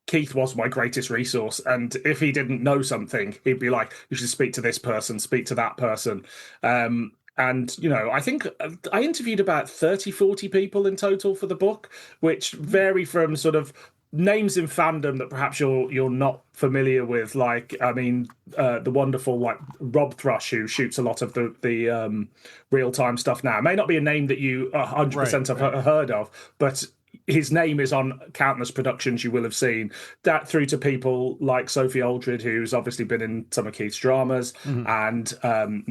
[SPEAKER 16] Keith was my greatest resource. And if he didn't know something, he'd be like, you should speak to this person, speak to that person. And, I think I interviewed about 30, 40 people in total for the book, which vary from sort of names in fandom that perhaps you're not familiar with, the wonderful Rob Thrush, who shoots a lot of the real-time stuff now. It may not be a name that you 100% have heard of, but his name is on countless productions you will have seen. That through to people like Sophie Aldred, who's obviously been in some of Keith's dramas and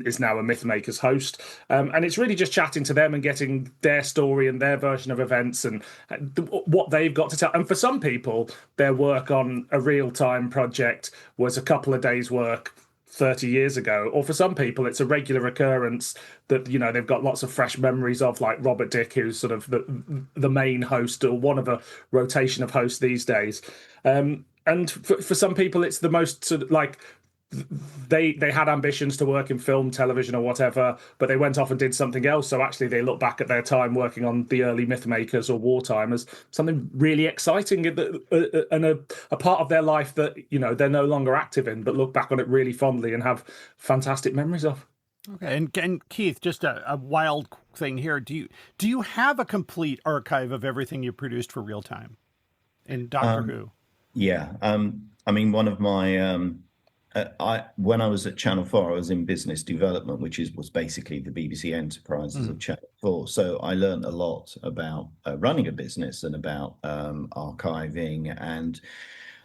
[SPEAKER 16] is now a Mythmakers host. And it's really just chatting to them and getting their story and their version of events and what they've got to tell. And for some people, their work on a real-time project was a couple of days' work 30 years ago, or for some people it's a regular occurrence that they've got lots of fresh memories of, like Robert Dick, who's sort of the main host or one of a rotation of hosts these days. And for some people it's the most sort of they had ambitions to work in film, television, or whatever, but they went off and did something else. So actually, they look back at their time working on the early Mythmakers or Wartime as something really exciting and a part of their life that they're no longer active in, but look back on it really fondly and have fantastic memories of.
[SPEAKER 17] Okay, and Keith, just a wild thing here. Do you have a complete archive of everything you produced for Reeltime in Doctor Who?
[SPEAKER 20] Yeah, I mean, one of my when I was at Channel 4, I was in business development, which was basically the BBC Enterprises of Channel 4. So I learned a lot about running a business and about archiving. And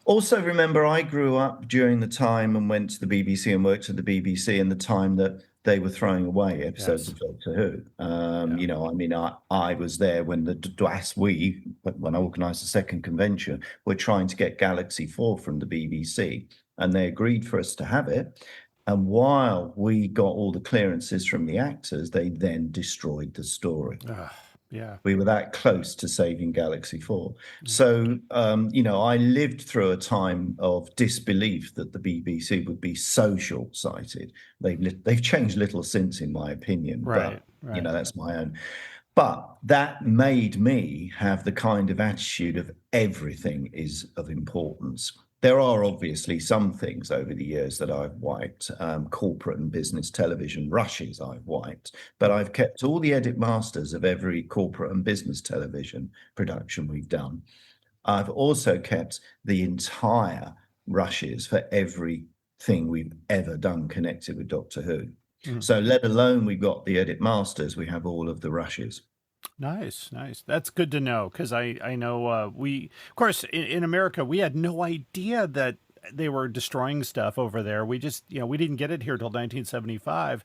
[SPEAKER 20] also remember, I grew up during the time and went to the BBC and worked at the BBC in the time that they were throwing away episodes of Doctor Who. I mean, I was there when when I organised the second convention, were trying to get Galaxy 4 from the BBC. And they agreed for us to have it. And while we got all the clearances from the actors, they then destroyed the story.
[SPEAKER 17] Yeah.
[SPEAKER 20] We were that close to saving Galaxy 4. So, I lived through a time of disbelief that the BBC would be so short-sighted. They've changed little since, in my opinion.
[SPEAKER 17] Right.
[SPEAKER 20] But, that's my own. But that made me have the kind of attitude of everything is of importance. There are obviously some things over the years that I've wiped, corporate and business television rushes I've wiped, but I've kept all the edit masters of every corporate and business television production we've done. I've also kept the entire rushes for everything we've ever done connected with Doctor Who. So let alone we've got the edit masters, we have all of the rushes.
[SPEAKER 17] Nice. That's good to know, because I know we, of course, in America, we had no idea that they were destroying stuff over there. We just, we didn't get it here till 1975.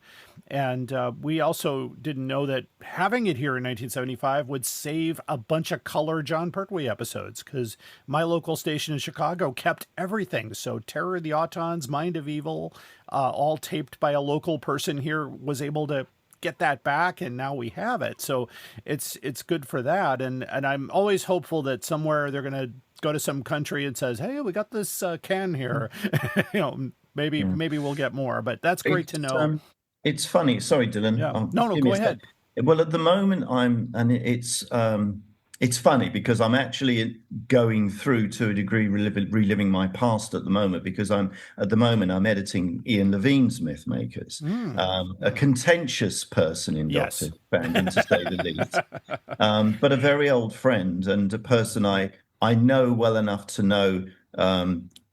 [SPEAKER 17] And we also didn't know that having it here in 1975 would save a bunch of color John Pertwee episodes, because my local station in Chicago kept everything. So Terror of the Autons, Mind of Evil, all taped by a local person here, was able to get that back, and now we have it. So it's good for that. And I'm always hopeful that somewhere they're going to go to some country and says, hey, we got this can here. Maybe we'll get more, but that's great to know.
[SPEAKER 20] It's funny. Sorry, Dylan.
[SPEAKER 17] Yeah. No, go ahead.
[SPEAKER 20] Well, at the moment it's funny because I'm actually going through, to a degree, reliving my past at the moment, because I'm editing Ian Levine's Mythmakers, a contentious person in Doctor Who fandom, to say the least, but a very old friend and a person I know well enough to know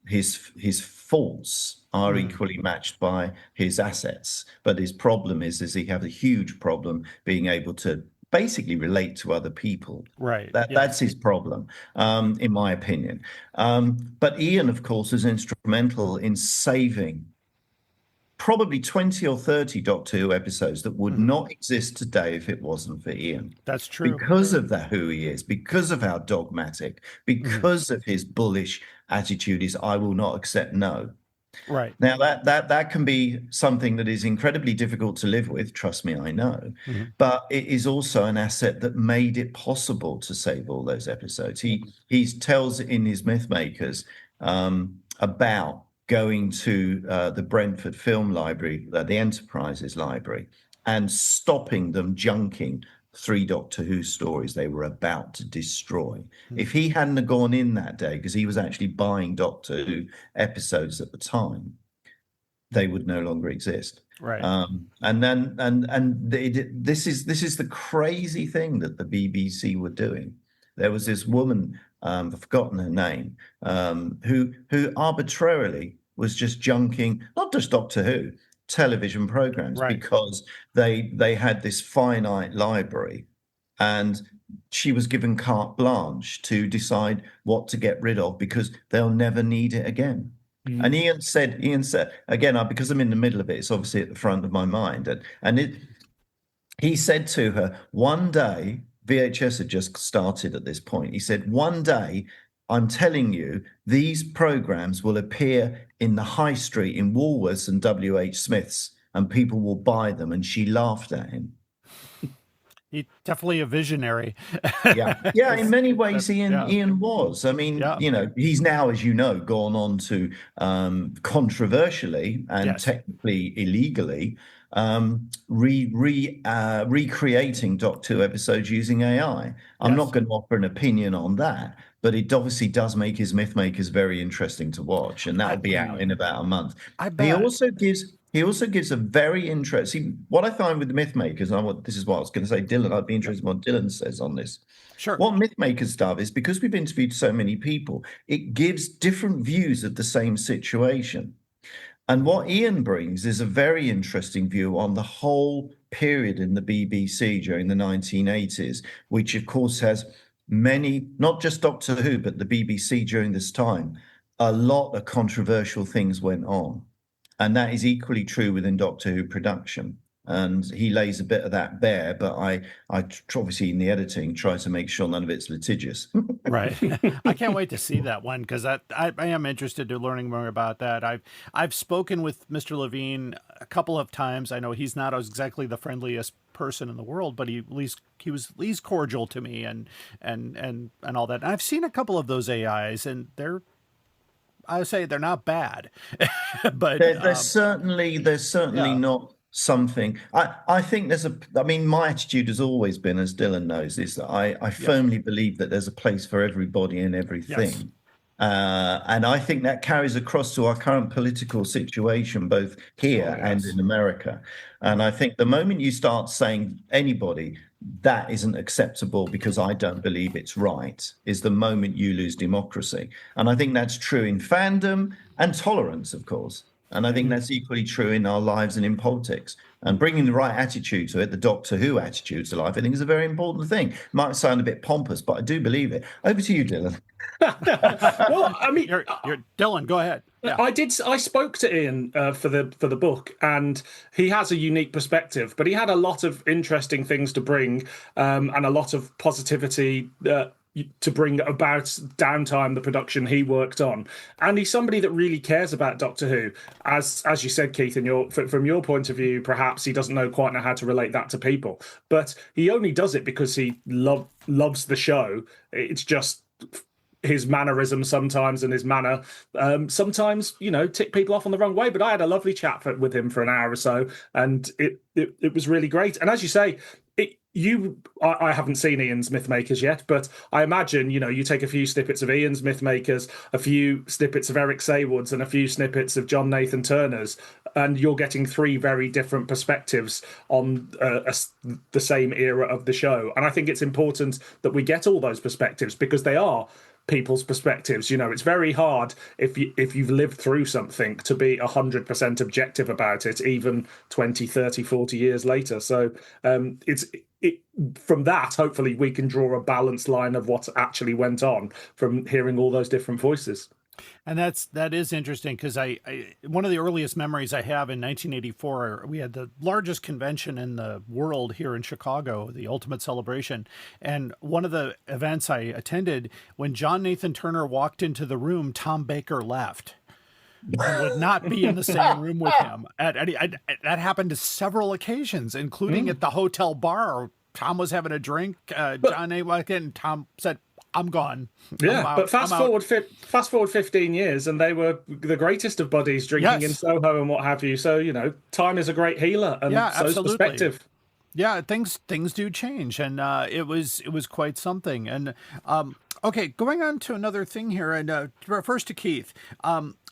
[SPEAKER 20] his faults are equally matched by his assets. But his problem is he has a huge problem being able to basically relate to other people.
[SPEAKER 17] Right.
[SPEAKER 20] That's his problem, in my opinion. But Ian, of course, is instrumental in saving probably 20 or 30 Doctor Who episodes that would not exist today if it wasn't for Ian.
[SPEAKER 17] That's true.
[SPEAKER 20] Because of who he is, because of how dogmatic, because of his bullish attitude is, I will not accept no.
[SPEAKER 17] Right.
[SPEAKER 20] Now that can be something that is incredibly difficult to live with, trust me, I know. But it is also an asset that made it possible to save all those episodes. He tells in his Mythmakers about going to the Brentford Film Library, the Enterprises Library, and stopping them junking 3 Doctor Who stories they were about to destroy. If he hadn't have gone in that day, because he was actually buying Doctor Who episodes at the time, they would no longer exist.
[SPEAKER 17] Right.
[SPEAKER 20] This is the crazy thing that the BBC were doing. There was this woman, I've forgotten her name, who arbitrarily was just junking not just Doctor Who, television programs, because they had this finite library, and she was given carte blanche to decide what to get rid of because they'll never need it again. And Ian said again, because I'm in the middle of it, it's obviously at the front of my mind, he said to her one day, VHS had just started at this point, he said, one day, I'm telling you, these programs will appear in the high street in Woolworths and WH Smith's, and people will buy them. And she laughed at him.
[SPEAKER 17] He definitely a visionary.
[SPEAKER 20] Yeah. In many ways, Ian was. I mean,
[SPEAKER 17] Yeah.
[SPEAKER 20] he's now, as you know, gone on to controversially and technically illegally recreating Doctor Who episodes using AI. I'm not going to offer an opinion on that, but it obviously does make his Mythmakers very interesting to watch, and that'll be out in about a month.
[SPEAKER 17] I bet.
[SPEAKER 20] He also gives a very interesting. What I find with the Mythmakers, this is what I was going to say, Dylan. I'd be interested in what Dylan says on this.
[SPEAKER 17] Sure.
[SPEAKER 20] What Mythmakers does is, because we've interviewed so many people, it gives different views of the same situation. And what Ian brings is a very interesting view on the whole period in the BBC during the 1980s, which of course has many, not just Doctor Who, but the BBC during this time. A lot of controversial things went on. And that is equally true within Doctor Who production. And he lays a bit of that bare, but I obviously in the editing try to make sure none of it's litigious.
[SPEAKER 17] Right. I can't wait to see that one, because I am interested in learning more about that. I've spoken with Mr. Levine a couple of times. I know he's not exactly the friendliest person in the world, but he was at least cordial to me and all that. And I've seen a couple of those AIs, and I would say they're not bad, but
[SPEAKER 20] there's certainly not something. I think my attitude has always been, as Dylan knows, is that I firmly believe that there's a place for everybody and everything.
[SPEAKER 17] Yes.
[SPEAKER 20] And I think that carries across to our current political situation, both here and in America. And I think the moment you start saying anybody, that isn't acceptable because I don't believe it's right, is the moment you lose democracy. And I think that's true in fandom and tolerance, of course. And I think that's equally true in our lives and in politics. And bringing the right attitude to it, the Doctor Who attitude to life, I think is a very important thing. Might sound a bit pompous, but I do believe it. Over to you, Dylan.
[SPEAKER 16] Well, I mean,
[SPEAKER 17] you're Dylan. Go ahead. Yeah.
[SPEAKER 16] I spoke to Ian for the book, and he has a unique perspective. But he had a lot of interesting things to bring, and a lot of positivity to bring about Downtime, the production he worked on. And he's somebody that really cares about Doctor Who. As you said, Keith, from your point of view, perhaps he doesn't quite know how to relate that to people. But he only does it because he loves the show. It's just his mannerism sometimes, and his manner sometimes, tick people off on the wrong way. But I had a lovely chat with him for an hour or so, and it was really great. And as you say, I haven't seen Ian's Mythmakers yet, but I imagine, you take a few snippets of Ian's Mythmakers, a few snippets of Eric Saywood's, and a few snippets of John Nathan Turner's, and you're getting three very different perspectives on the same era of the show. And I think it's important that we get all those perspectives, because they are people's perspectives. It's very hard if you've lived through something to be 100% objective about it, even 20, 30, 40 years later. So from that, hopefully we can draw a balanced line of what actually went on from hearing all those different voices.
[SPEAKER 17] And that is interesting, because I one of the earliest memories I have in 1984, we had the largest convention in the world here in Chicago, the Ultimate Celebration. And one of the events I attended, when John Nathan Turner walked into the room, Tom Baker left. And would not be in the same room with him. That happened to several occasions, including at the hotel bar. Tom was having a drink. John A. walked in, and Tom said, "I'm gone."
[SPEAKER 16] Yeah, but fast forward 15 years, and they were the greatest of buddies, drinking in Soho and what have you. So time is a great healer, and so's perspective.
[SPEAKER 17] Yeah, things do change, and it was quite something. And okay, going on to another thing here, and first to Keith.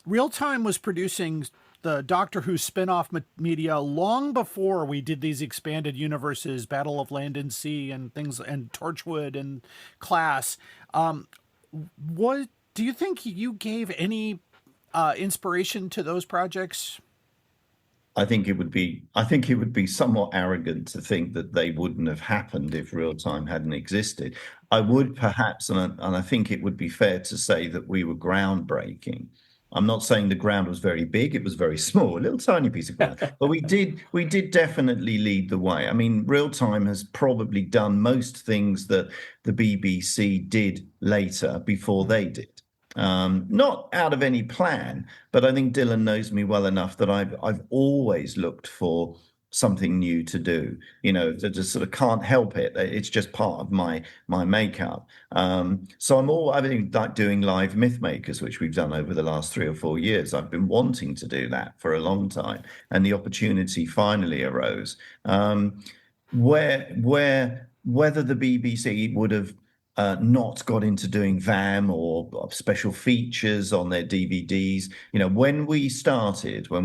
[SPEAKER 17] Reeltime was producing the Doctor Who spin-off media long before we did these expanded universes, Battle of Land and Sea and things, and Torchwood and Class. What do you think you gave any inspiration to those projects?
[SPEAKER 20] I think it would be somewhat arrogant to think that they wouldn't have happened if Reeltime hadn't existed. I would perhaps, and I think it would be fair to say that we were groundbreaking. I'm not saying the ground was very big; it was very small, a little tiny piece of ground. But we did definitely lead the way. I mean, Reeltime has probably done most things that the BBC did later before they did. Not out of any plan, but I think Dylan knows me well enough that I've always looked for something new to do. I just sort of can't help it. It's just part of my makeup. So I've been like doing live myth makers, which we've done over the last 3 or 4 years. I've been wanting to do that for a long time, and the opportunity finally arose. Whether the BBC would have not got into doing VAM or special features on their DVDs. When we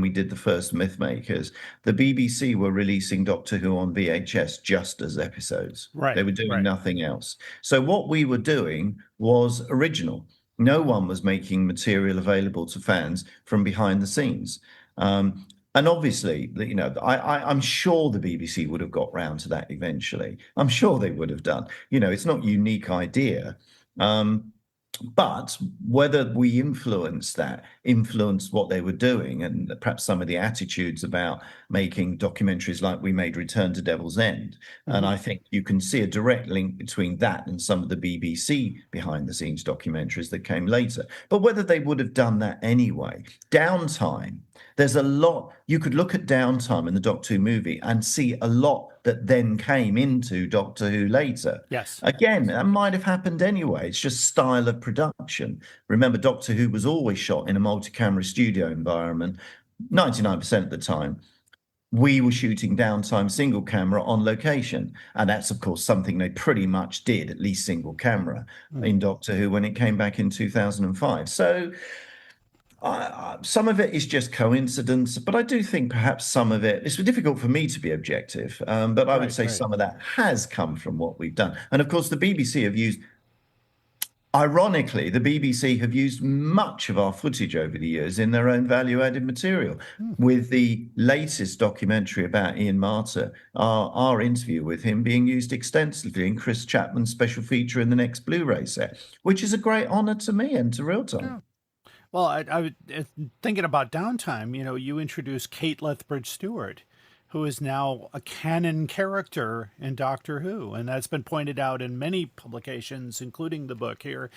[SPEAKER 20] did the first Mythmakers, the BBC were releasing Doctor Who on VHS just as episodes.
[SPEAKER 17] Right.
[SPEAKER 20] They were doing nothing else. So what we were doing was original. No one was making material available to fans from behind the scenes. And obviously, I'm sure the BBC would have got round to that eventually. I'm sure they would have done. It's not a unique idea. But whether we influenced what they were doing, and perhaps some of the attitudes about making documentaries like we made Return to Devil's End. And I think you can see a direct link between that and some of the BBC behind the scenes documentaries that came later. But whether they would have done that anyway, Downtime, there's a lot. You could look at Downtime in the Doctor Who movie and see a lot that then came into Doctor Who later.
[SPEAKER 17] Yes.
[SPEAKER 20] Again, that might have happened anyway. It's just style of production. Remember, Doctor Who was always shot in a multi-camera studio environment, 99% of the time. We were shooting Downtime single camera on location. And that's, of course, something they pretty much did, at least single camera, in Doctor Who when it came back in 2005. So some of it is just coincidence, but I do think perhaps some of it, it's difficult for me to be objective, but I would say some of that has come from what we've done. And of course, the BBC have used, ironically, the BBC have used much of our footage over the years in their own value-added material. With the latest documentary about Ian Marter, our interview with him being used extensively in Chris Chapman's special feature in the next Blu-ray set, which is a great honor to me and to Reeltime.
[SPEAKER 17] Yeah. Well, I thinking about Downtime, you introduced Kate Lethbridge-Stewart, who is now a canon character in Doctor Who, and that's been pointed out in many publications, including the book here.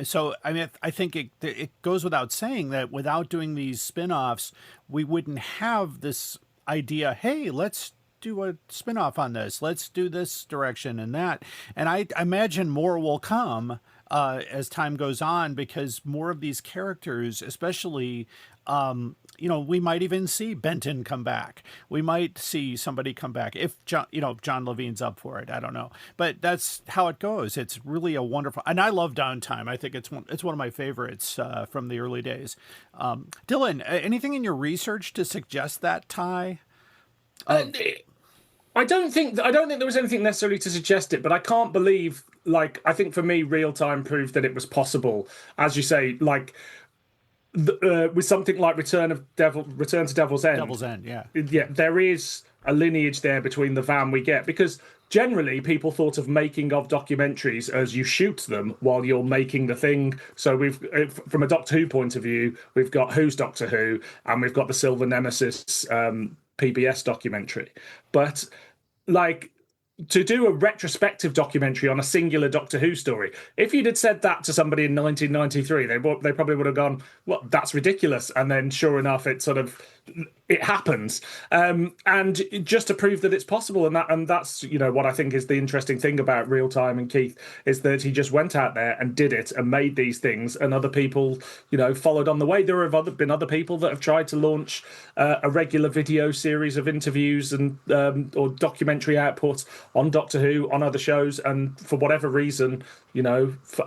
[SPEAKER 17] So, I think it goes without saying that without doing these spin-offs, we wouldn't have this idea, hey, let's do a spin-off on this. Let's do this direction and that. And I imagine more will come as time goes on, because more of these characters, especially, we might even see Benton come back. We might see somebody come back if John Levine's up for it. I don't know, but that's how it goes. It's really a wonderful, and I love Downtime. I think it's one of my favorites from the early days. Dylan, anything in your research to suggest that tie?
[SPEAKER 16] I don't think there was anything necessarily to suggest it, but I can't believe. I think for me, Reeltime proved that it was possible, as you say, with something like Return to Devil's End.
[SPEAKER 17] Devil's End, yeah.
[SPEAKER 16] Yeah, there is a lineage there between the VAM we get, because generally people thought of making of documentaries as you shoot them while you're making the thing. So from a Doctor Who point of view, we've got Who's Doctor Who, and we've got the Silver Nemesis PBS documentary. But to do a retrospective documentary on a singular Doctor Who story, if you'd had said that to somebody in 1993, they probably would have gone, well, that's ridiculous. And then sure enough, it happens. And just to prove that it's possible, and that's what I think is the interesting thing about Reeltime and Keith, is that he just went out there and did it and made these things, and other people followed on the way. There have been other people that have tried to launch a regular video series of interviews and or documentary output on Doctor Who, on other shows, and for whatever reason,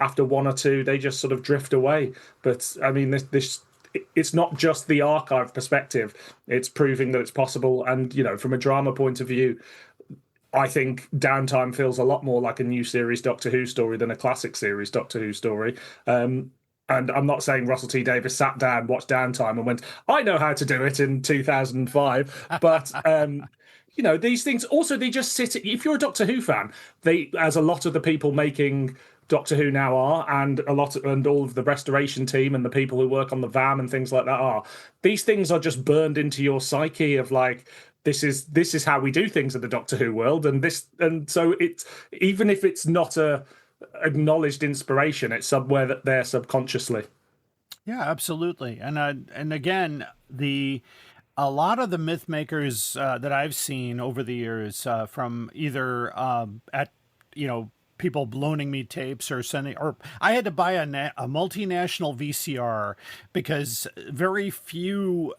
[SPEAKER 16] after one or two, they just sort of drift away. But I mean, this it's not just the archive perspective, it's proving that it's possible. And from a drama point of view, I think Downtime feels a lot more like a new series Doctor Who story than a classic series Doctor Who story. And I'm not saying Russell T Davies sat down, watched Downtime and went, I know how to do it in 2005, but these things also, they just sit. If you're a Doctor Who fan, as a lot of the people making Doctor Who now are, and all of the restoration team and the people who work on the VAM and things like that are, these things are just burned into your psyche of this is how we do things in the Doctor Who world, and so it's, even if it's not a acknowledged inspiration, it's somewhere that there subconsciously.
[SPEAKER 17] Yeah, absolutely. And again, the a lot of the myth makers that I've seen over the years, from either people loaning me tapes or sending, or I had to buy a multinational VCR because very few,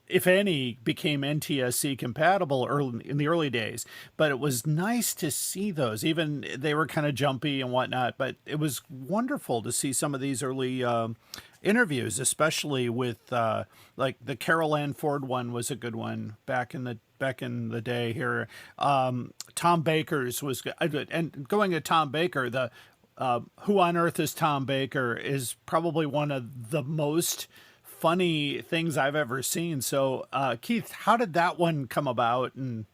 [SPEAKER 17] if any, became NTSC compatible in the early days. But it was nice to see those. Even they were kind of jumpy and whatnot, but it was wonderful to see some of these early interviews, especially with like the Carol Ann Ford one was a good one back in the day here. Tom Baker's was good. And going to Tom Baker, the Who on Earth is Tom Baker is probably one of the most funny things I've ever seen. So, Keith, how did that one come about? And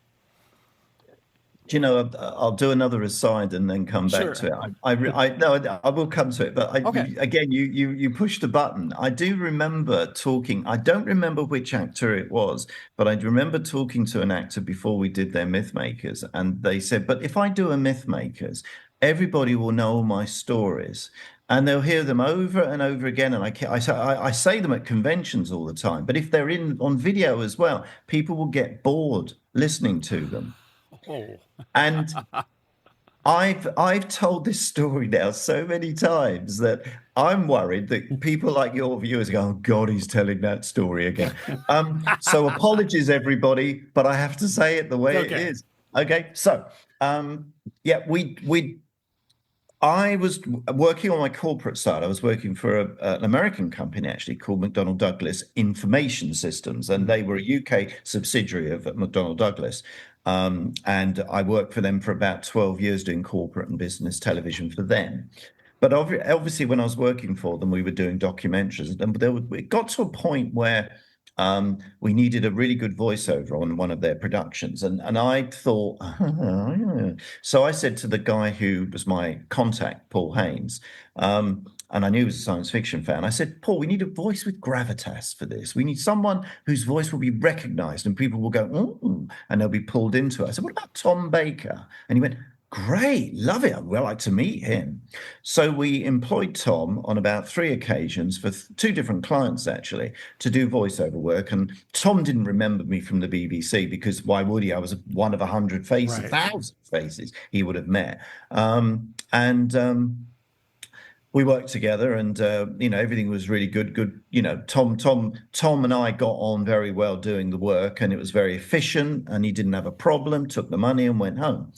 [SPEAKER 20] I'll do another aside and then come back to it. I will come to it, but again, you pushed a button. I do remember talking. I don't remember which actor it was, but I remember talking to an actor before we did their Myth Makers, and they said, "But if I do a Myth Makers, everybody will know all my stories." And they'll hear them over and over again. And I say them at conventions all the time. But if they're on video as well, people will get bored listening to them.
[SPEAKER 17] Oh.
[SPEAKER 20] And I've told this story now so many times that I'm worried that people like your viewers go, "Oh God, he's telling that story again." So apologies, everybody, but I have to say it the way it is. Okay, so I was working on my corporate side. I was working for an American company, actually, called McDonnell Douglas Information Systems, and they were a UK subsidiary of McDonnell Douglas. And I worked for them for about 12 years doing corporate and business television for them. But obviously, when I was working for them, we were doing documentaries. And it got to a point where we needed a really good voiceover on one of their productions. And I thought, so I said to the guy who was my contact, Paul Haynes, and I knew he was a science fiction fan. I said, "Paul, we need a voice with gravitas for this. We need someone whose voice will be recognized and people will go, ooh, and they'll be pulled into it." I said, "What about Tom Baker?" And he went, "Great, love it. I'd well like to meet him." So we employed Tom on about 3 occasions for 2 different clients, actually, to do voiceover work. And Tom didn't remember me from the BBC because why would he? I was one of 100 faces, 1,000 faces he would have met. We worked together, and everything was really good. Tom and I got on very well doing the work, and it was very efficient. And he didn't have a problem. Took the money and went home.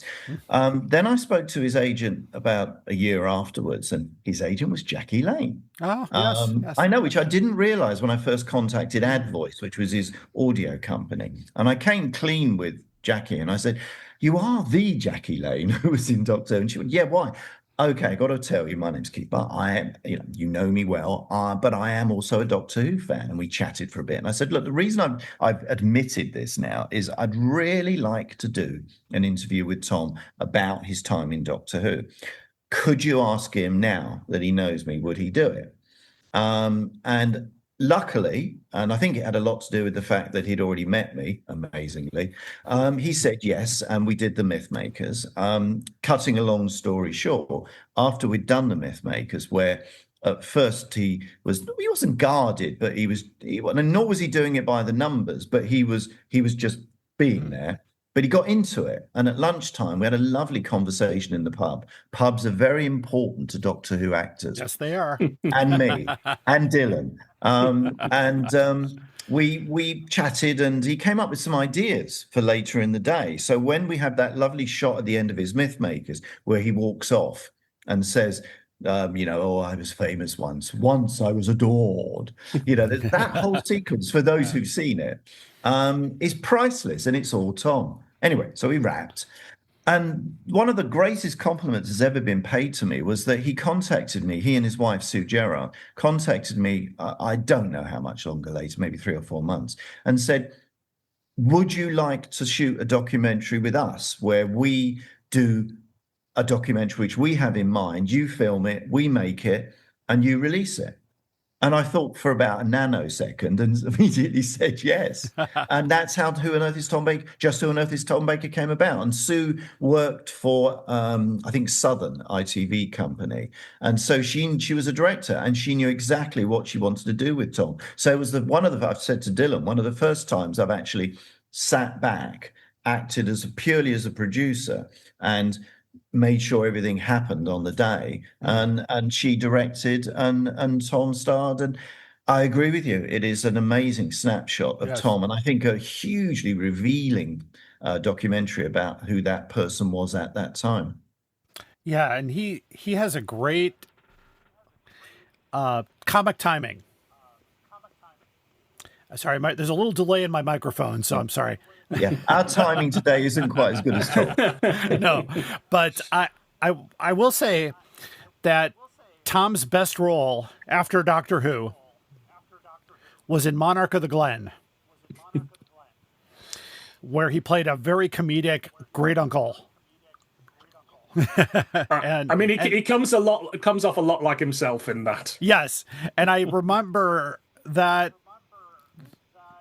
[SPEAKER 20] Then I spoke to his agent about a year afterwards, and his agent was Jackie Lane.
[SPEAKER 17] Oh, yes.
[SPEAKER 20] I know, which I didn't realize when I first contacted AdVoice, which was his audio company. And I came clean with Jackie, and I said, "You are the Jackie Lane who was in Doctor Who." And she went, "Yeah, why?" "Okay, I got to tell you, my name's Keith, but I am, you know me well, but I am also a Doctor Who fan." And we chatted for a bit. And I said, "Look, the reason I've admitted this now is I'd really like to do an interview with Tom about his time in Doctor Who. Could you ask him now that he knows me, would he do it?" And luckily, and I think it had a lot to do with the fact that he'd already met me, amazingly, he said yes, and we did the Myth Makers. Cutting a long story short, after we'd done the Myth Makers, where at first he wasn't guarded, but and nor was he doing it by the numbers, but he was just being there. But he got into it. And at lunchtime, we had a lovely conversation in the pub. Pubs are very important to Doctor Who actors.
[SPEAKER 17] Yes, they are.
[SPEAKER 20] And me and Dylan. We chatted, and he came up with some ideas for later in the day. So when we had that lovely shot at the end of his Myth Makers, where he walks off and says, "Oh, I was famous once. Once I was adored." That whole sequence, for those who've seen it, is priceless, and it's all Tom. Anyway, so we wrapped. And one of the greatest compliments that's ever been paid to me was that he contacted me, he and his wife, Sue Gerrard, contacted me, I don't know how much longer later, maybe 3 or 4 months, and said, "Would you like to shoot a documentary with us where we do a documentary which we have in mind, you film it, we make it, and you release it?" And I thought for about a nanosecond and immediately said yes. And that's how Who on Earth is Tom Baker? Just Who on Earth is Tom Baker came about. And Sue worked for, I think, Southern ITV company. And so she was a director and she knew exactly what she wanted to do with Tom. So it was I've said to Dylan, one of the first times I've actually sat back, acted purely as a producer, and made sure everything happened on the day, and she directed and Tom starred. And I agree with you, it is an amazing snapshot of Tom, and I think a hugely revealing documentary about who that person was at that time.
[SPEAKER 17] Yeah, and he has a great comic timing. Sorry, there's a little delay in my microphone, so I'm sorry.
[SPEAKER 20] Yeah, our timing today isn't quite as good as Tom.
[SPEAKER 17] No, but I will say that Tom's best role after Doctor Who was in Monarch of the Glen, where he played a very comedic great uncle.
[SPEAKER 16] He comes off a lot like himself in that.
[SPEAKER 17] Yes, and I remember that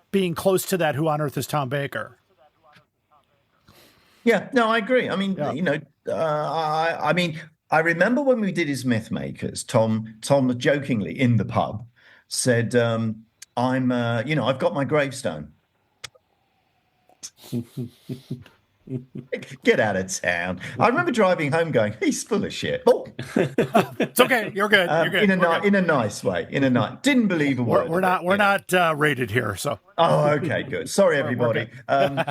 [SPEAKER 17] being close to that Who on Earth is Tom Baker.
[SPEAKER 20] Yeah, no, I agree. I mean, I remember when we did his Myth Makers, Tom jokingly in the pub said, I've got my gravestone. Get out of town. I remember driving home going, he's full of shit. Oh.
[SPEAKER 17] It's okay. You're good. You're good.
[SPEAKER 20] In a nice way. Didn't believe a word.
[SPEAKER 17] We're not rated here, so.
[SPEAKER 20] Oh, okay, good. Sorry, everybody. Of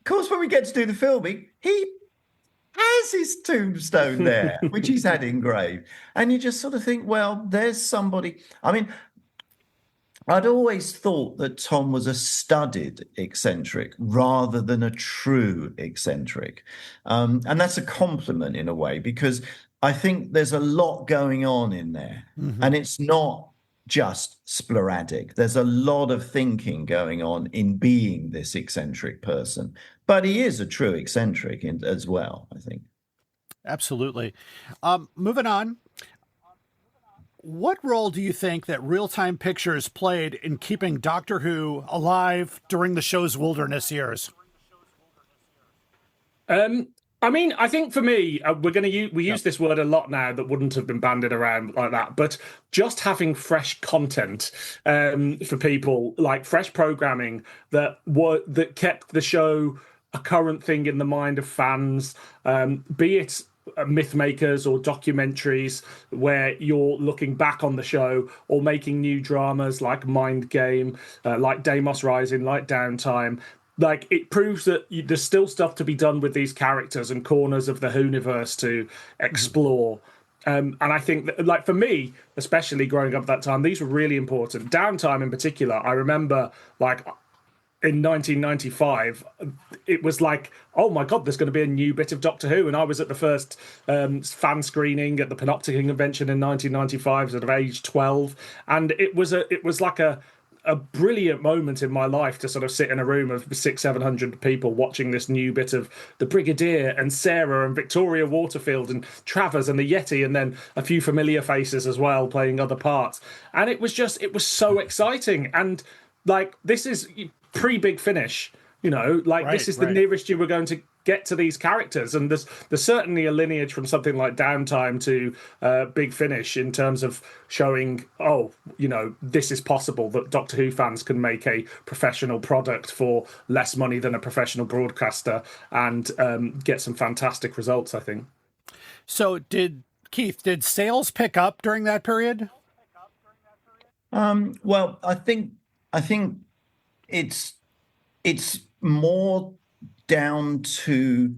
[SPEAKER 20] course, when we get to do the filming, he has his tombstone there, which he's had engraved. And you just sort of think, well, there's somebody. I mean, I'd always thought that Tom was a studied eccentric rather than a true eccentric. And that's a compliment in a way, because I think there's a lot going on in there. Mm-hmm. And it's not just sporadic. There's a lot of thinking going on in being this eccentric person. But he is a true eccentric as well, I think.
[SPEAKER 17] Absolutely. Moving on. What role do you think that Reeltime Pictures played in keeping Doctor Who alive during the show's wilderness years?
[SPEAKER 16] I think for me, we use this word a lot now that wouldn't have been banded around like that, but just having fresh content for people, like fresh programming that kept the show a current thing in the mind of fans, be it myth makers or documentaries where you're looking back on the show, or making new dramas like Mind Game, like Deimos Rising, like Downtime. Like, it proves that there's still stuff to be done with these characters and corners of the Whoniverse to explore. And I think that, like, for me, especially growing up at that time, these were really important. Downtime in particular, I remember, like, in 1995, it was like, oh my God, there's going to be a new bit of Doctor Who. And I was at the first fan screening at the Panopticon convention in 1995 at age 12. And it was like a brilliant moment in my life to sort of sit in a room of 600-700 people watching this new bit of the Brigadier and Sarah and Victoria Waterfield and Travers and the Yeti, and then a few familiar faces as well playing other parts. And it was so exciting. And like, this is pre-Big Finish, this is the nearest you were going to get to these characters, and there's certainly a lineage from something like Downtime to Big Finish in terms of showing, this is possible, that Doctor Who fans can make a professional product for less money than a professional broadcaster and get some fantastic results, I think.
[SPEAKER 17] So did sales pick up during that period?
[SPEAKER 20] Well, I think it's more down to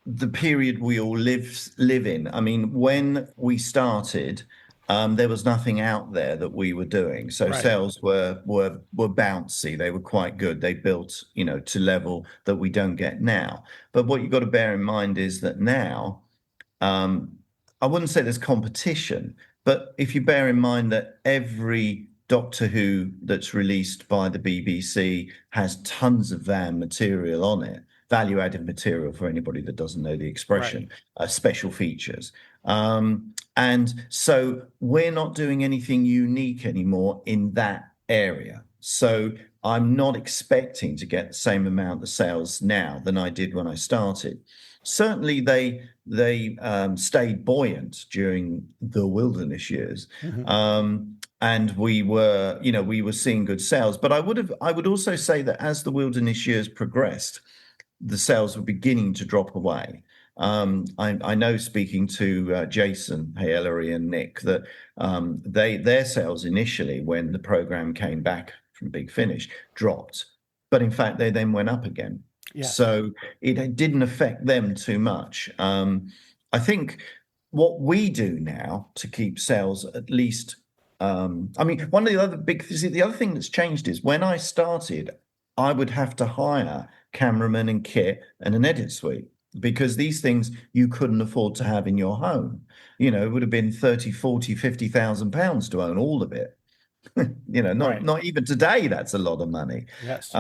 [SPEAKER 20] the period we all live in. I mean, when we started, there was nothing out there that we were doing, so sales were bouncy. They were quite good. They built, to level that we don't get now. But what you've got to bear in mind is that now, I wouldn't say there's competition, but if you bear in mind that every Doctor Who that's released by the BBC has tons of VAM material on it, value-added material for anybody that doesn't know the expression, special features. And so we're not doing anything unique anymore in that area. So I'm not expecting to get the same amount of sales now than I did when I started. Certainly, they stayed buoyant during the wilderness years, and we were seeing good sales. But I would also say that as the wilderness years progressed, the sales were beginning to drop away. I know, speaking to Jason, Hilary, and Nick, that their sales initially, when the program came back from Big Finish, dropped, but in fact they then went up again. Yes. So it didn't affect them too much. I think what we do now to keep sales at least. One of the other the other thing that's changed is when I started, I would have to hire cameraman and kit and an edit suite, because these things you couldn't afford to have in your home. It would have been 30, 40, 50,000 pounds to own all of it. Not even today, that's a lot of money.
[SPEAKER 17] Yes.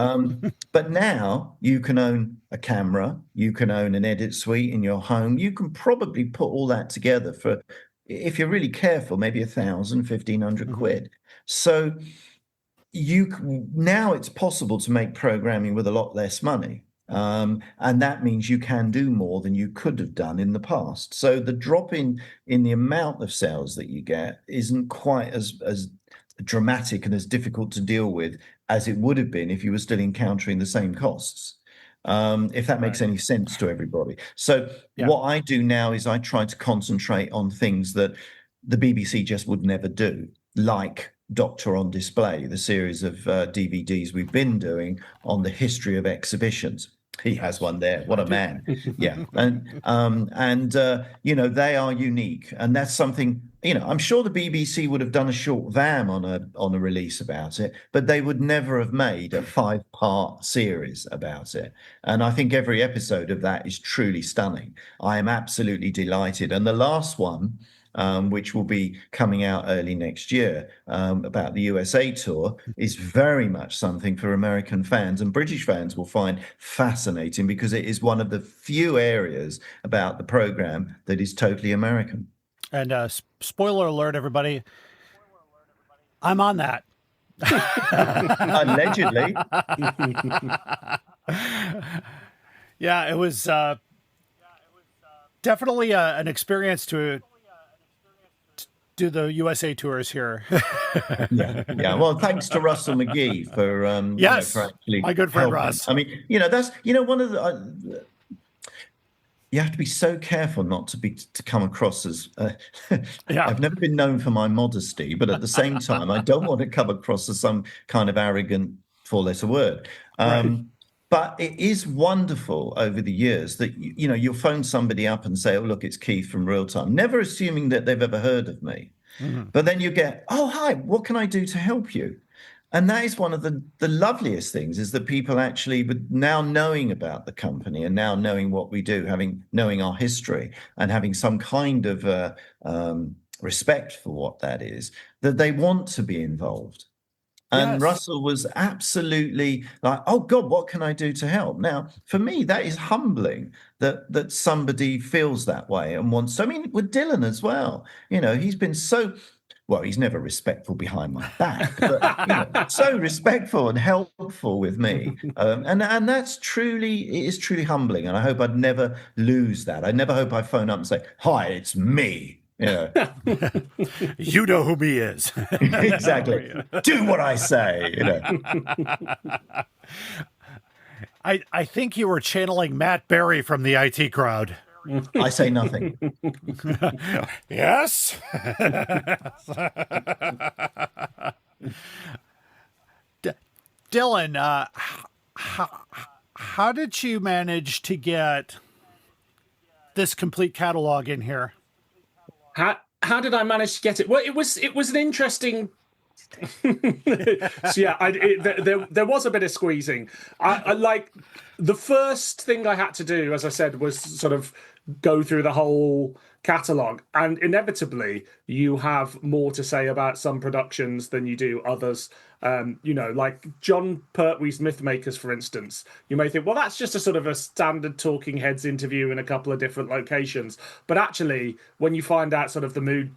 [SPEAKER 20] But now you can own a camera, you can own an edit suite in your home. You can probably put all that together for, if you're really careful, maybe 1,000, 1,500 quid. So now it's possible to make programming with a lot less money. And that means you can do more than you could have done in the past. So the drop in the amount of sales that you get isn't quite as dramatic and as difficult to deal with as it would have been if you were still encountering the same costs. If that makes any sense to everybody. So what I do now is I try to concentrate on things that the BBC just would never do, like Doctor on Display, the series of DVDs we've been doing on the history of exhibitions. He has one there. What a man. Yeah. And they are unique. And that's something, I'm sure the BBC would have done a short VAM on a release about it, but they would never have made a 5-part series about it. And I think every episode of that is truly stunning. I am absolutely delighted. And the last one, which will be coming out early next year, about the USA tour, is very much something for American fans, and British fans will find fascinating, because it is one of the few areas about the program that is totally American.
[SPEAKER 17] And spoiler alert, everybody, I'm on that.
[SPEAKER 20] Allegedly.
[SPEAKER 17] Yeah, it was definitely an experience to do the USA tours here.
[SPEAKER 20] Yeah. Well, thanks to Russell McGee for for actually
[SPEAKER 17] my good friend
[SPEAKER 20] helping.
[SPEAKER 17] Russ.
[SPEAKER 20] I mean, that's one of the. You have to be so careful not to come across as. I've never been known for my modesty, but at the same time, I don't want to come across as some kind of arrogant 4-letter word. But it is wonderful over the years that, you'll phone somebody up and say, oh, look, it's Keith from Reeltime, never assuming that they've ever heard of me. But then you get, oh, hi, what can I do to help you? And that is one of the loveliest things, is that people actually, now knowing about the company and now knowing what we do, knowing our history and having some kind of respect for what that is, that they want to be involved. And Russell was absolutely like, oh, God, what can I do to help? Now, for me, that is humbling that somebody feels that way and wants to. I mean, with Dylan as well, he's been so, well, he's never respectful behind my back, but so respectful and helpful with me. And it is truly humbling. And I hope I'd never lose that. I never hope I phone up and say, hi, it's me.
[SPEAKER 17] You know who he is.
[SPEAKER 20] Exactly. Do what I say.
[SPEAKER 17] I think you were channeling Matt Berry from the IT crowd.
[SPEAKER 20] I say nothing.
[SPEAKER 17] Yes. Dylan, how did you manage to get this complete catalog in here?
[SPEAKER 16] How did I manage to get it? Well, it was an interesting. So yeah, there was a bit of squeezing. I like the first thing I had to do, as I said, was sort of go through the whole catalogue, and inevitably you have more to say about some productions than you do others. Like John Pertwee's Mythmakers, for instance. You may think, well, that's just a sort of a standard Talking Heads interview in a couple of different locations. But actually, when you find out sort of the mood,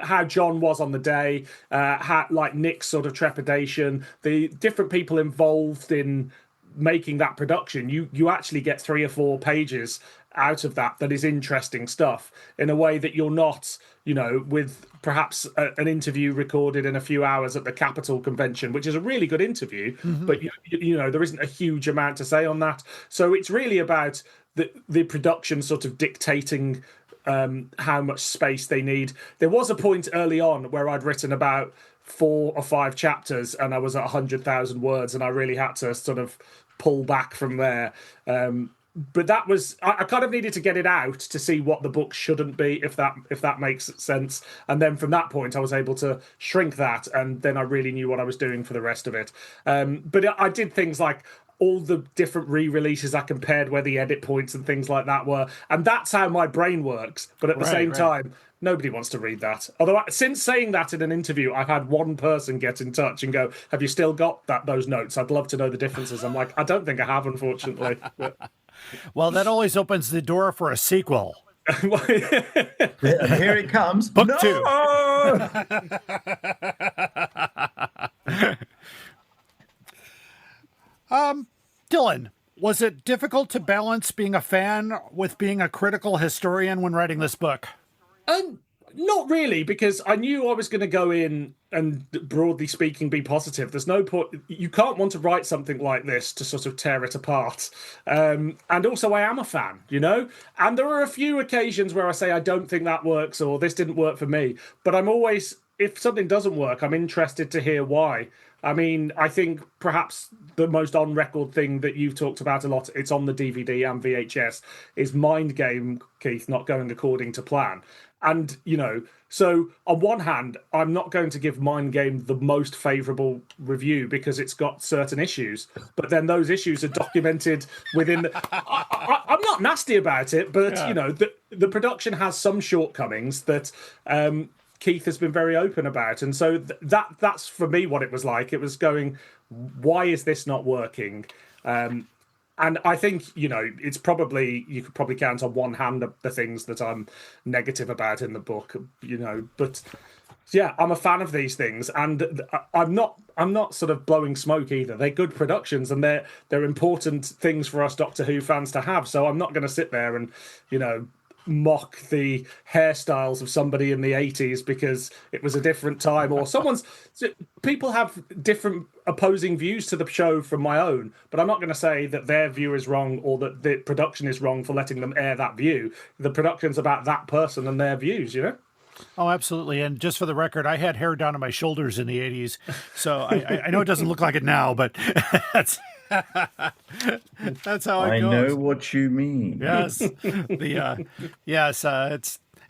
[SPEAKER 16] how John was on the day, how like Nick's sort of trepidation, the different people involved in making that production, you actually get 3 or 4 pages out of that is interesting stuff in a way that you're not, with perhaps an interview recorded in a few hours at the Capitol convention, which is a really good interview, but there isn't a huge amount to say on that. So it's really about the production sort of dictating how much space they need. There was a point early on where I'd written about 4 or 5 chapters and I was at 100,000 words, and I really had to sort of pull back from there. But that was, I kind of needed to get it out to see what the book shouldn't be, if that makes sense. And then from that point, I was able to shrink that, and then I really knew what I was doing for the rest of it. But I did things like all the different re-releases. I compared where the edit points and things like that were, and that's how my brain works. But at the same time, nobody wants to read that. Although, since saying that in an interview, I've had one person get in touch and go, "Have you still got those notes? I'd love to know the differences." I'm like, I don't think I have, unfortunately. But...
[SPEAKER 17] Well, that always opens the door for a sequel.
[SPEAKER 20] Here it comes.
[SPEAKER 17] Book 2. Dylan, was it difficult to balance being a fan with being a critical historian when writing this book?
[SPEAKER 16] Not really, because I knew I was going to go in and, broadly speaking, be positive. There's no point. You can't want to write something like this to sort of tear it apart. And also, I am a fan, And there are a few occasions where I say I don't think that works or this didn't work for me. But I'm always, if something doesn't work, I'm interested to hear why. I mean, I think perhaps the most on-record thing that you've talked about a lot, it's on the DVD and VHS, is Mind Game, Keith, not going according to plan. And, so on one hand, I'm not going to give Mind Game the most favourable review because it's got certain issues. But then those issues are documented within... I'm not nasty about it, but, the production has some shortcomings that... Keith has been very open about, and so that's for me what it was like. It was going, why is this not working? And I think it's probably, you could probably count on one hand the things that I'm negative about in the book, But yeah, I'm a fan of these things, and I'm not sort of blowing smoke either. They're good productions, and they're important things for us Doctor Who fans to have. So I'm not going to sit there and mock the hairstyles of somebody in the 80s because it was a different time, or people have different opposing views to the show from my own, but I'm not going to say that their view is wrong or that the production is wrong for letting them air that view. The production's about that person and their views,
[SPEAKER 17] Oh, absolutely. And just for the record, I had hair down to my shoulders in the 80s, so I know it doesn't look like it now, but that's how it goes.
[SPEAKER 20] I know what you mean.
[SPEAKER 17] Yes. It's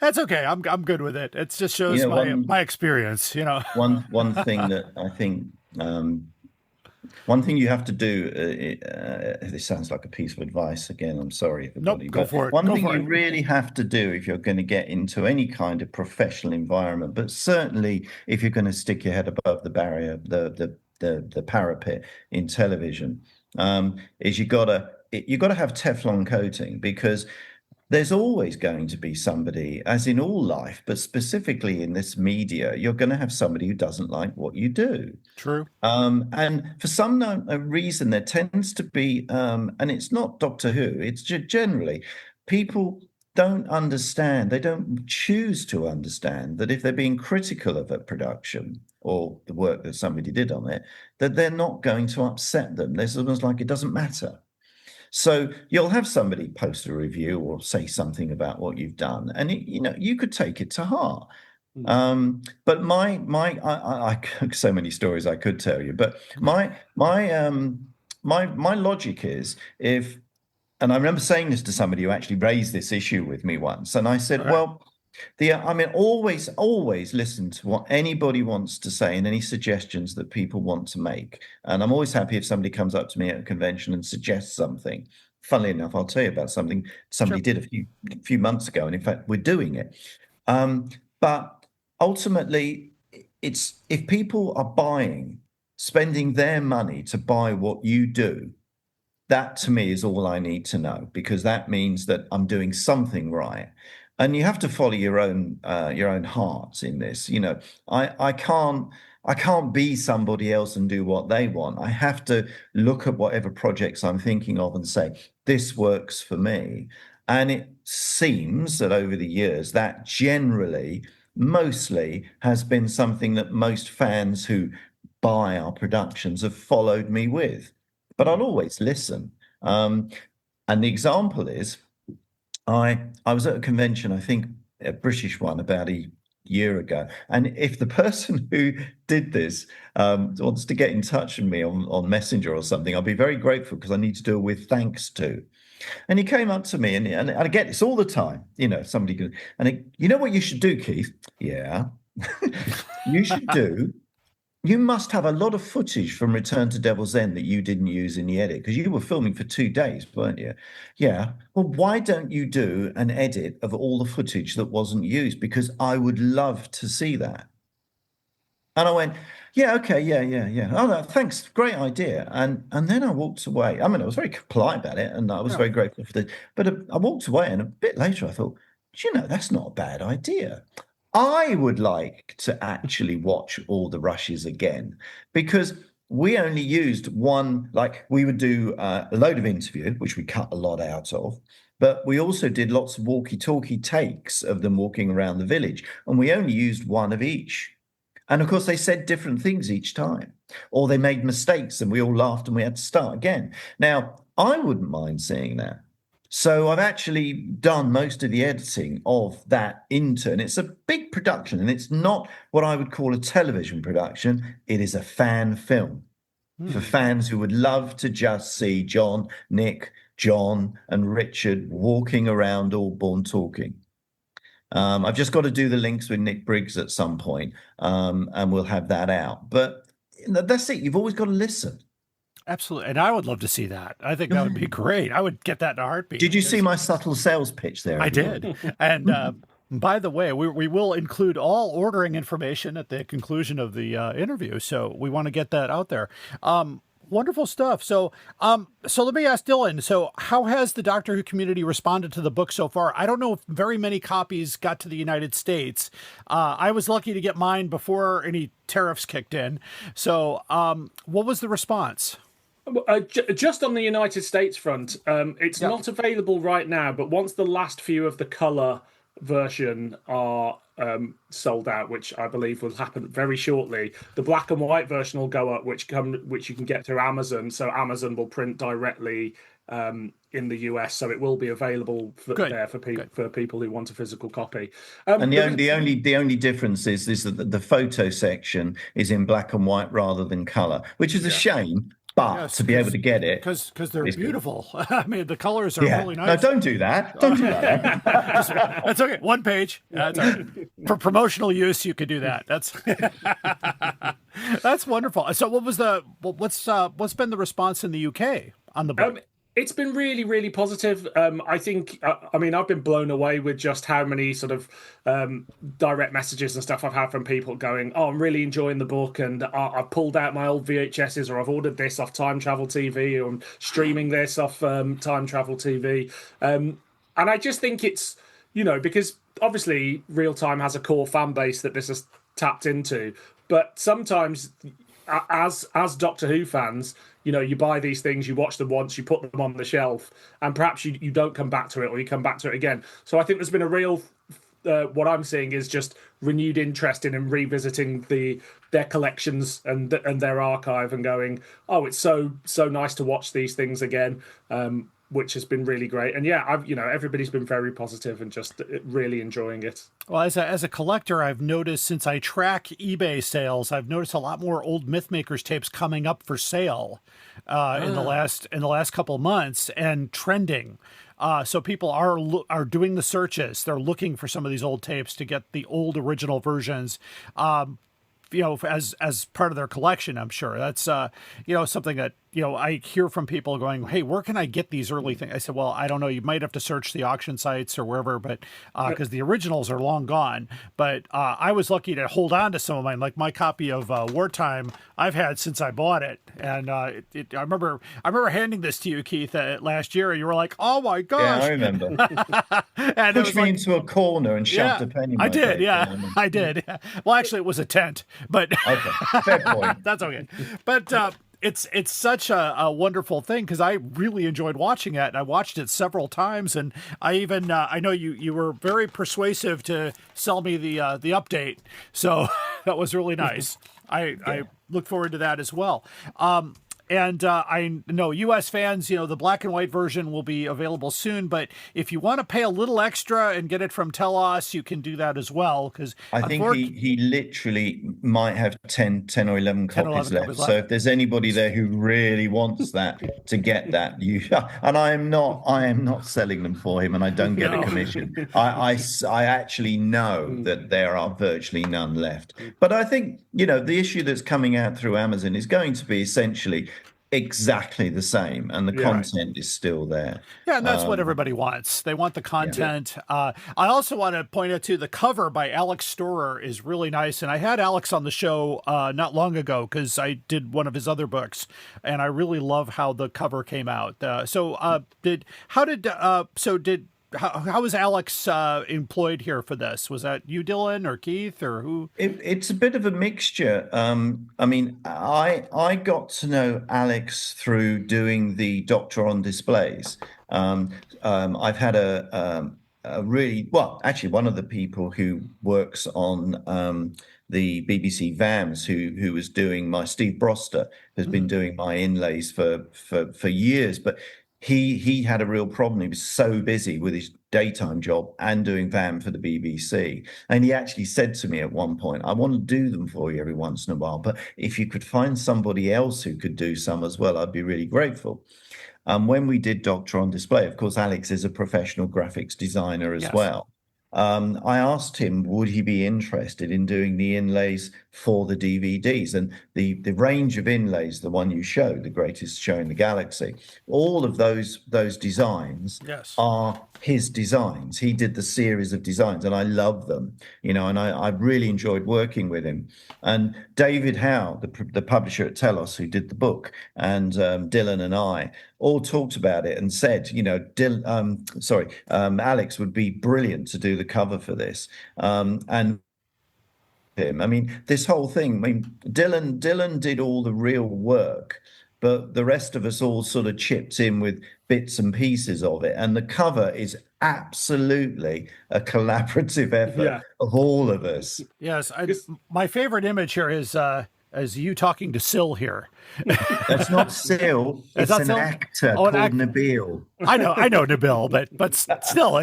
[SPEAKER 17] okay. I'm good with it. It just shows my experience,
[SPEAKER 20] One thing that I think one thing you have to do, this sounds like a piece of advice again, I'm sorry everybody.
[SPEAKER 17] Nope, go for it.
[SPEAKER 20] One thing you really have to do if you're going to get into any kind of professional environment, but certainly if you're going to stick your head above the barrier, the parapet in television, is you gotta have Teflon coating, because there's always going to be somebody, as in all life, but specifically in this media, you're going to have somebody who doesn't like what you do.
[SPEAKER 17] True.
[SPEAKER 20] And for some reason, there tends to be, and it's not Doctor Who, it's generally people don't understand, they don't choose to understand that if they're being critical of a production or the work that somebody did on it, that they're not going to upset them. There's almost like it doesn't matter. So you'll have somebody post a review or say something about what you've done, and you could take it to heart. But I so many stories I could tell you, but my logic is, and I remember saying this to somebody who actually raised this issue with me once, and I said, well, always listen to what anybody wants to say and any suggestions that people want to make. And I'm always happy if somebody comes up to me at a convention and suggests something. Funnily enough, I'll tell you about something somebody did a few months ago, and in fact, we're doing it. But ultimately, it's if people are spending their money to buy what you do, that to me is all I need to know, because that means that I'm doing something right. And you have to follow your own hearts in this. You know, I can't be somebody else and do what they want. I have to look at whatever projects I'm thinking of and say, this works for me. And it seems that over the years, that generally, mostly has been something that most fans who buy our productions have followed me with. But I'll always listen. And the example is, I was at a convention, I think a British one, about a year ago. And if the person who did this wants to get in touch with me on Messenger or something, I'll be very grateful, because I need to do a with thanks to. And he came up to me, and I get this all the time. You know, somebody goes, you know what you should do, Keith? Yeah. You must have a lot of footage from Return to Devil's End that you didn't use in the edit, because you were filming for 2 days, weren't you? Yeah. Well, why don't you do an edit of all the footage that wasn't used? Because I would love to see that. And I went, yeah, okay, yeah. Oh, no, thanks, great idea. And then I walked away. I mean, I was very polite about it, and I was very grateful for the. But I walked away, and a bit later I thought, that's not a bad idea. I would like to actually watch all the rushes again, because we only used one. Like, we would do a load of interview, which we cut a lot out of, but we also did lots of walkie-talkie takes of them walking around the village, and we only used one of each. And of course, they said different things each time, or they made mistakes and we all laughed and we had to start again. Now, I wouldn't mind seeing that. So I've actually done most of the editing of that and it's a big production, and it's not what I would call a television production. It is a fan film for fans who would love to just see John, Nick, John, and Richard walking around Aldbourne talking. I've just got to do the links with Nick Briggs at some point, and we'll have that out. But that's it. You've always got to listen.
[SPEAKER 17] Absolutely. And I would love to see that. I think that would be great. I would get that in a heartbeat.
[SPEAKER 20] Did you see my subtle sales pitch there?
[SPEAKER 17] I did. And by the way, we will include all ordering information at the conclusion of the interview. So we want to get that out there. Wonderful stuff. So let me ask Dylan. So how has the Doctor Who community responded to the book so far? I don't know if very many copies got to the United States. I was lucky to get mine before any tariffs kicked in. So what was the response?
[SPEAKER 16] Just on the United States front, it's not available right now, but once the last few of the colour version are sold out, which I believe will happen very shortly, the black and white version will go up, which you can get through Amazon. So Amazon will print directly in the US, so it will be available for people who want a physical copy.
[SPEAKER 20] And the only difference is that the photo section is in black and white rather than colour, which is a shame. But to be able to get it,
[SPEAKER 17] because they're beautiful. I mean, the colors are really nice.
[SPEAKER 20] No, don't do that. Don't do that.
[SPEAKER 17] That's okay. One page. For promotional use, you could do that. That's wonderful. So, what's been the response in the UK on the book?
[SPEAKER 16] It's been really, really positive. I think, I've been blown away with just how many sort of direct messages and stuff I've had from people going, oh, I'm really enjoying the book, and I've pulled out my old VHSs, or I've ordered this off Time Travel TV, or I'm streaming this off Time Travel TV. And I just think it's, because obviously Reeltime has a core fan base that this has tapped into, but sometimes as Doctor Who fans, you buy these things, you watch them once, you put them on the shelf, and perhaps you don't come back to it, or you come back to it again. So I think there's been a real, what I'm seeing is just renewed interest in revisiting their collections and their archive, and going, oh, it's so nice to watch these things again, which has been really great. And everybody's been very positive and just really enjoying it.
[SPEAKER 17] Well, as a collector, I've noticed, since I track eBay sales, I've noticed a lot more old Mythmakers tapes coming up for sale in the last couple of months, and trending. So people are doing the searches. They're looking for some of these old tapes to get the old original versions. As part of their collection, I'm sure that's something that I hear from people going, "Hey, where can I get these early things?" I said, "Well, I don't know. You might have to search the auction sites or wherever, but because the originals are long gone." But I was lucky to hold on to some of mine, like my copy of Wartime. I've had since I bought it, and I remember handing this to you, Keith, last year, and you were like, "Oh my gosh!"
[SPEAKER 20] Yeah, I remember.
[SPEAKER 17] And
[SPEAKER 20] pushed me into a corner and shoved a pen in my
[SPEAKER 17] I did,
[SPEAKER 20] face.
[SPEAKER 17] yeah, I did. Well, actually, it was a tent, but
[SPEAKER 20] okay, fair point.
[SPEAKER 17] That's okay. But it's such a wonderful thing because I really enjoyed watching it, and I watched it several times, and I even I know you were very persuasive to sell me the update, so that was really nice. I look forward to that as well. And I know U.S. fans, the black and white version will be available soon. But if you want to pay a little extra and get it from Telos, you can do that as well. Because
[SPEAKER 20] I think he literally might have 10 or 11 copies left. So if there's anybody there who really wants that to get that, and I am not selling them for him, and I don't get a commission. I actually know that there are virtually none left. But I think the issue that's coming out through Amazon is going to be essentially exactly the same, and the content is still there.
[SPEAKER 17] Yeah, and that's what everybody wants. They want the content. I also want to point out, too, the cover by Alex Storer is really nice, and I had Alex on the show not long ago because I did one of his other books, and I really love how the cover came out. How was Alex employed here for this? Was that you, Dylan, or Keith, or who?
[SPEAKER 20] It's a bit of a mixture. I mean, I got to know Alex through doing the Doctor on Displays. I've had a really, well, actually, one of the people who works on the BBC VAMs, who was doing my Steve Broster, has been doing my inlays for years, but he had a real problem. He was so busy with his daytime job and doing VAM for the BBC. And he actually said to me at one point, "I want to do them for you every once in a while, but if you could find somebody else who could do some as well, I'd be really grateful." When we did Doctor on Display, of course, Alex is a professional graphics designer as well. I asked him, would he be interested in doing the inlays for the DVDs? And the range of inlays, the one you showed, The Greatest Show in the Galaxy, all of those designs are his designs. He did the series of designs, and I love them, and I really enjoyed working with him. And David Howe, the publisher at Telos, who did the book, and Dylan and I all talked about it and said, Alex would be brilliant to do the cover for this. And him, I mean, this whole thing, Dylan did all the real work, but the rest of us all sort of chipped in with bits and pieces of it. And the cover is absolutely a collaborative effort of all of us.
[SPEAKER 17] Yes. My favorite image here is you talking to Syl here.
[SPEAKER 20] That's not Syl. It's an actor called Nabil.
[SPEAKER 17] I know Nabil, but still,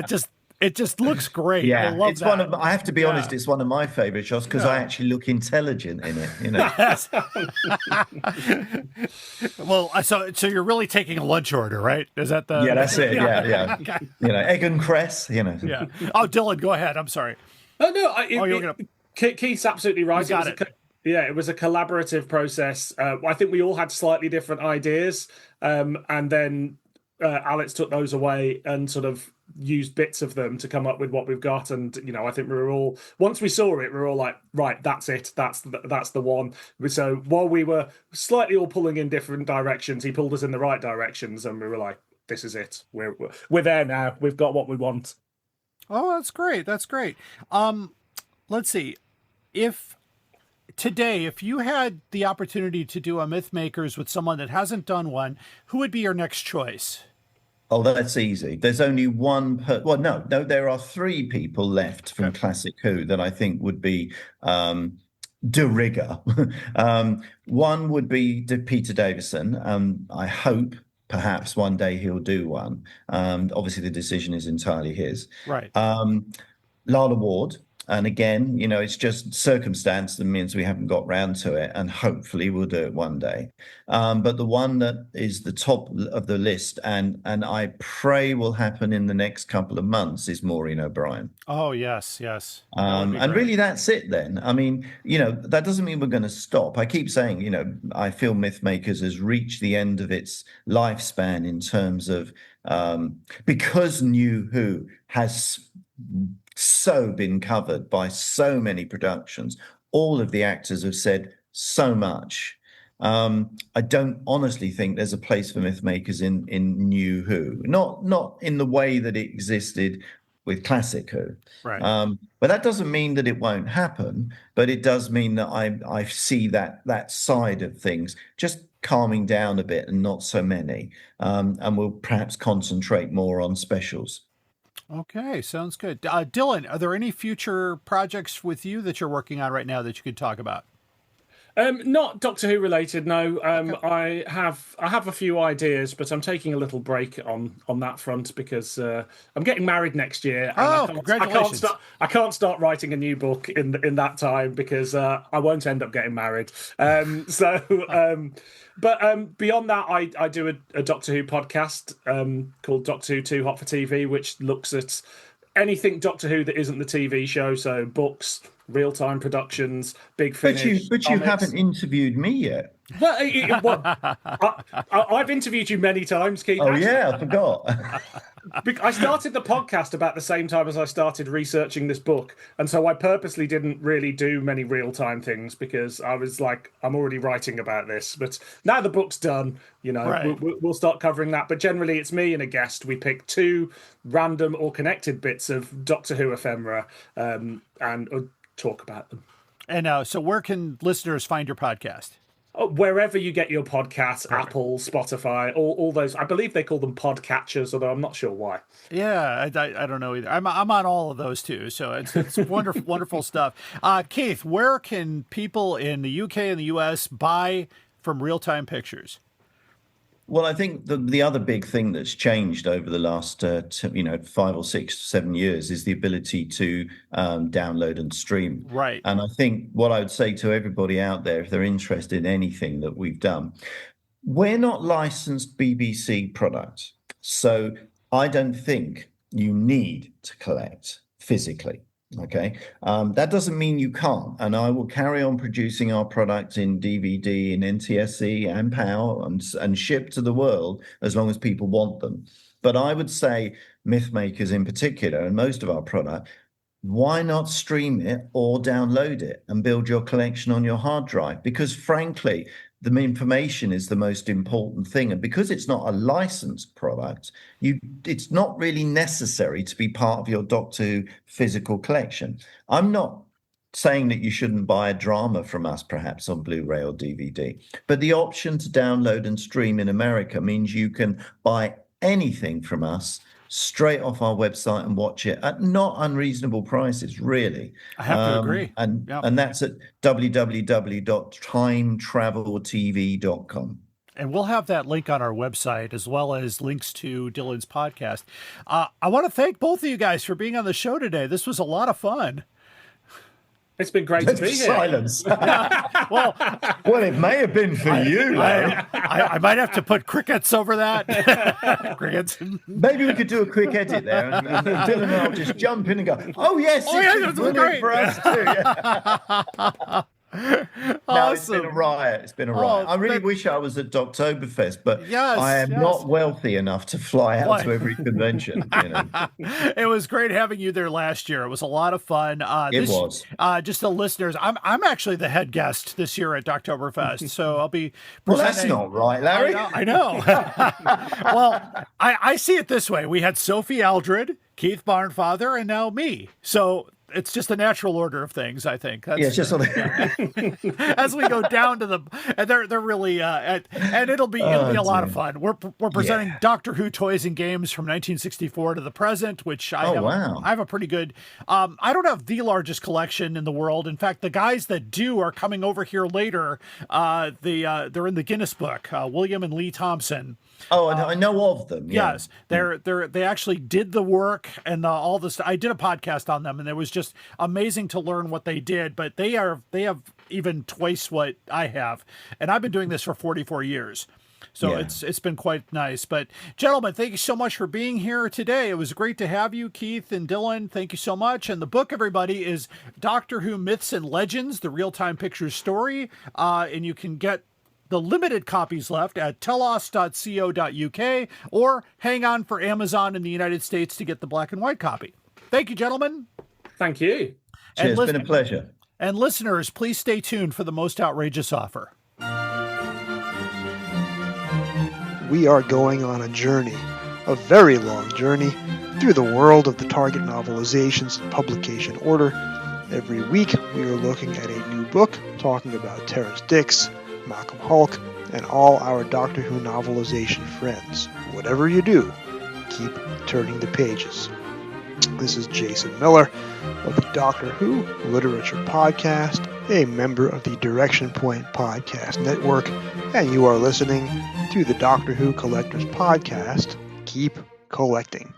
[SPEAKER 17] it just looks great.
[SPEAKER 20] Yeah,
[SPEAKER 17] I love
[SPEAKER 20] it's
[SPEAKER 17] that.
[SPEAKER 20] I have to be honest, it's one of my favorite shots because I actually look intelligent in it,
[SPEAKER 17] Yes. Well, so you're really taking a lunch order, right? Is that the?
[SPEAKER 20] Yeah, that's it. Yeah.
[SPEAKER 17] Okay.
[SPEAKER 20] Egg and cress.
[SPEAKER 17] Yeah. Oh, Dylan, go ahead. I'm sorry.
[SPEAKER 16] Oh no, Keith's absolutely right. It was a collaborative process. I think we all had slightly different ideas, and then Alex took those away and sort of used bits of them to come up with what we've got. And I think we were all, once we saw it, we were all like, right, that's it, that's the one. So while we were slightly all pulling in different directions, he pulled us in the right directions, and we were like, this is it. We're there now. We've got what we want.
[SPEAKER 17] Oh, that's great. That's great. Let's see. If you had the opportunity to do a Mythmakers with someone that hasn't done one, who would be your next choice?
[SPEAKER 20] Oh, that's easy. There's only one no, there are three people left from Classic Who that I think would be de rigueur. One would be Peter Davison. I hope perhaps one day he'll do one. Obviously, the decision is entirely his.
[SPEAKER 17] Right.
[SPEAKER 20] Lala Ward. And again, it's just circumstance that means we haven't got round to it, and hopefully we'll do it one day. But the one that is the top of the list, and I pray will happen in the next couple of months, is Maureen O'Brien.
[SPEAKER 17] Oh, yes.
[SPEAKER 20] And really, that's it then. I mean, that doesn't mean we're going to stop. I keep saying, I feel Mythmakers has reached the end of its lifespan in terms of, because New Who has so been covered by so many productions. All of the actors have said so much. I don't honestly think there's a place for Mythmakers in New Who. Not in the way that it existed with Classic Who.
[SPEAKER 17] Right.
[SPEAKER 20] But that doesn't mean that it won't happen. But it does mean that I see that side of things just calming down a bit, and not so many. And we'll perhaps concentrate more on specials.
[SPEAKER 17] Okay, sounds good. Dylan, are there any future projects with you that you're working on right now that you could talk about?
[SPEAKER 16] Not Doctor Who related, no. I have a few ideas, but I'm taking a little break on that front because I'm getting married next year. And
[SPEAKER 17] Congratulations!
[SPEAKER 16] I can't start writing a new book in that time because I won't end up getting married. But beyond that, I do a Doctor Who podcast called Doctor Who Too Hot for TV, which looks at anything Doctor Who that isn't the TV show, so books, real-time productions, Big Finish.
[SPEAKER 20] But you haven't interviewed me yet.
[SPEAKER 16] Well, I've interviewed you many times, Keith.
[SPEAKER 20] Oh, yeah, I forgot.
[SPEAKER 16] I started the podcast about the same time as I started researching this book, and so I purposely didn't really do many real-time things because I was like, I'm already writing about this. But now the book's done,
[SPEAKER 17] Right.
[SPEAKER 16] we'll start covering that. But generally, it's me and a guest. We pick two random or connected bits of Doctor Who ephemera and talk about them.
[SPEAKER 17] And so where can listeners find your podcast?
[SPEAKER 16] Wherever you get your podcasts, Apple, Spotify, all those. I believe they call them podcatchers, although I'm not sure why.
[SPEAKER 17] Yeah, I don't know either. I'm on all of those too, so it's wonderful wonderful stuff. Keith, where can people in the UK and the US buy from Reeltime Pictures?
[SPEAKER 20] Well, I think the other big thing that's changed over the last 5 or 6, 7 years is the ability to download and stream.
[SPEAKER 17] Right.
[SPEAKER 20] And I think what I would say to everybody out there, if they're interested in anything that we've done, we're not licensed BBC products, so I don't think you need to collect physically. Okay, that doesn't mean you can't, and I will carry on producing our products in DVD, in NTSC and PAL, and ship to the world as long as people want them. But I would say Mythmakers in particular, and most of our product, why not stream it or download it and build your collection on your hard drive? Because frankly, the information is the most important thing. And because it's not a licensed product, it's not really necessary to be part of your Doctor Who physical collection. I'm not saying that you shouldn't buy a drama from us, perhaps on Blu-ray or DVD, but the option to download and stream in America means you can buy anything from us straight off our website and watch it at not unreasonable prices, really.
[SPEAKER 17] I have to agree.
[SPEAKER 20] And that's at www.timetraveltv.com.
[SPEAKER 17] And we'll have that link on our website as well as links to Dylan's podcast. I want to thank both of you guys for being on the show today. This was a lot of fun.
[SPEAKER 16] It's been great to be here.
[SPEAKER 20] Silence.
[SPEAKER 17] Well,
[SPEAKER 20] it may have been for you.
[SPEAKER 17] I might have to put crickets over that. Crickets.
[SPEAKER 20] Maybe we could do a quick edit there, and Dylan and I'll just jump in and go, "Oh yes,
[SPEAKER 17] this was great
[SPEAKER 20] for us too." Yeah. No, it's been a riot. It's been a riot. I really wish I was at Doctoberfest, but I am not wealthy enough to fly out to every convention.
[SPEAKER 17] It was great having you there last year. It was a lot of fun.
[SPEAKER 20] It was.
[SPEAKER 17] Just the listeners, I'm actually the head guest this year at Doctoberfest, so I'll be
[SPEAKER 20] Well, that's not right, Larry.
[SPEAKER 17] I know. Well, I see it this way. We had Sophie Aldred, Keith Barnfather, and now me. So it's just a natural order of things, I think.
[SPEAKER 20] It's just
[SPEAKER 17] as we go down to and they're really and it'll be a lot of fun. We're presenting Doctor Who toys and games from 1964 to the present, which I have a pretty good. I don't have the largest collection in the world. In fact, the guys that do are coming over here later. They're in the Guinness Book. William and Lee Thompson
[SPEAKER 20] Oh, I know of them. Yeah.
[SPEAKER 17] Yes, they actually did the work and all this. I did a podcast on them, and it was just amazing to learn what they did. But they have even twice what I have, and I've been doing this for 44 years. So it's been quite nice. But gentlemen, thank you so much for being here today. It was great to have you, Keith and Dylan. Thank you so much. And the book, everybody, is Doctor Who Myths and Legends, the Reeltime Pictures Story. And you can get the limited copies left at telos.co.uk or hang on for Amazon in the United States to get the black and white copy. Thank you, gentlemen.
[SPEAKER 16] Thank you.
[SPEAKER 20] Cheers, it's been a pleasure.
[SPEAKER 17] And listeners, please stay tuned for the most outrageous offer.
[SPEAKER 18] We are going on a journey, a very long journey, through the world of the Target novelizations in publication order. Every week, we are looking at a new book, talking about Terrence Dicks, Malcolm Hulke, and all our Doctor Who novelization friends. Whatever you do, keep turning the pages. This is Jason Miller of the Doctor Who Literature Podcast, a member of the Direction Point Podcast Network, and you are listening to the Doctor Who Collectors Podcast. Keep collecting.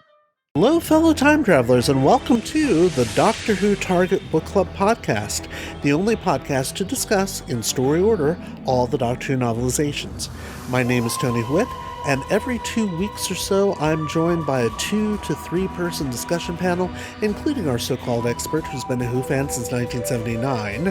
[SPEAKER 21] Hello, fellow time travelers, and welcome to the Doctor Who Target Book Club podcast, the only podcast to discuss, in story order, all the Doctor Who novelizations. My name is Tony Whitt, and every 2 weeks or so, I'm joined by a 2 to 3 person discussion panel, including our so-called expert who's been a Who fan since 1979.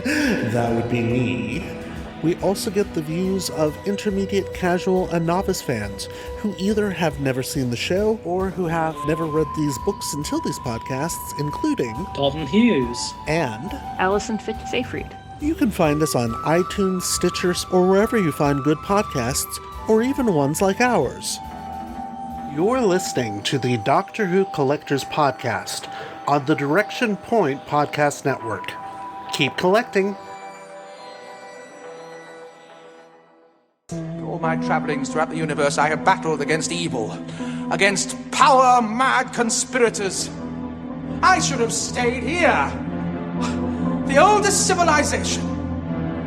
[SPEAKER 21] That would be me. We also get the views of intermediate, casual, and novice fans who either have never seen the show or who have never read these books until these podcasts, including
[SPEAKER 5] Dalton Hughes
[SPEAKER 21] and
[SPEAKER 22] Alison Fitz-Seyfried.
[SPEAKER 21] You can find us on iTunes, Stitcher, or wherever you find good podcasts, or even ones like ours. You're listening to the Doctor Who Collectors Podcast on the Direction Point Podcast Network. Keep collecting.
[SPEAKER 23] All my travellings throughout the universe, I have battled against evil, against power-mad conspirators. I should have stayed here. The oldest civilization.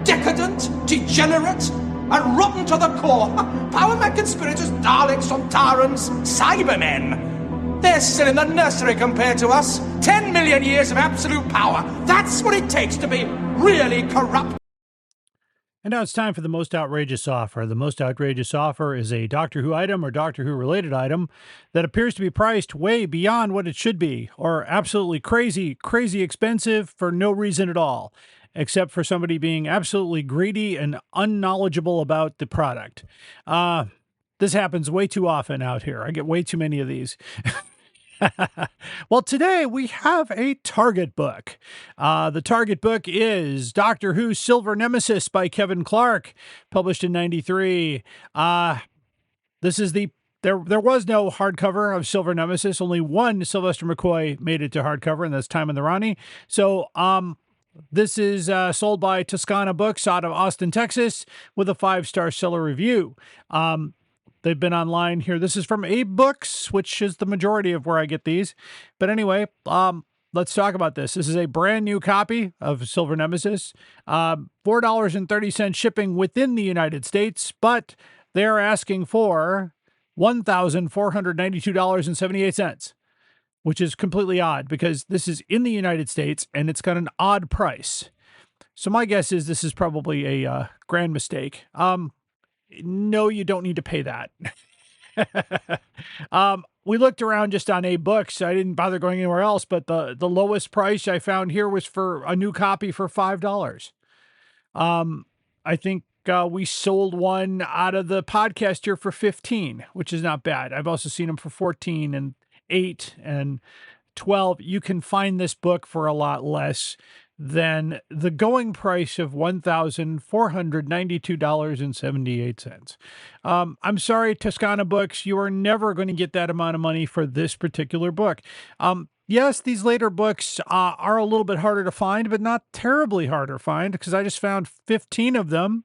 [SPEAKER 23] Decadent, degenerate, and rotten to the core. Power-mad conspirators, Daleks, Sontarans, Cybermen. They're still in the nursery compared to us. 10 million years of absolute power. That's what it takes to be really corrupt.
[SPEAKER 4] And now it's time for the most outrageous offer. The most outrageous offer is a Doctor Who item or Doctor Who related item that appears to be priced way beyond what it should be, or absolutely crazy expensive for no reason at all, except for somebody being absolutely greedy and unknowledgeable about the product. This happens way too often out here. I get way too many of these. Well, today we have a Target book. The Target book is Doctor Who Silver Nemesis by Kevin Clark, published in '93. This is there was no hardcover of Silver Nemesis. Only one Sylvester McCoy made it to hardcover, and that's Time in the Ronnie. So, this is sold by Toscana Books out of Austin, Texas, with a 5-star seller review. They've been online here. This is from Abe Books, which is the majority of where I get these. But anyway, let's talk about this. This is a brand new copy of Silver Nemesis. $4.30 shipping within the United States, but they're asking for $1,492.78, which is completely odd because this is in the United States and it's got an odd price. So my guess is this is probably a grand mistake. No, you don't need to pay that. We looked around just on Abe Books. I didn't bother going anywhere else, but the lowest price I found here was for a new copy for $5. I think we sold one out of the podcast here for $15, which is not bad. I've also seen them for $14 and $8 and $12. You can find this book for a lot less than the going price of $1,492.78. I'm sorry, Toscana Books, you are never going to get that amount of money for this particular book. Yes, these later books are a little bit harder to find, but not terribly hard to find, because I just found 15 of them,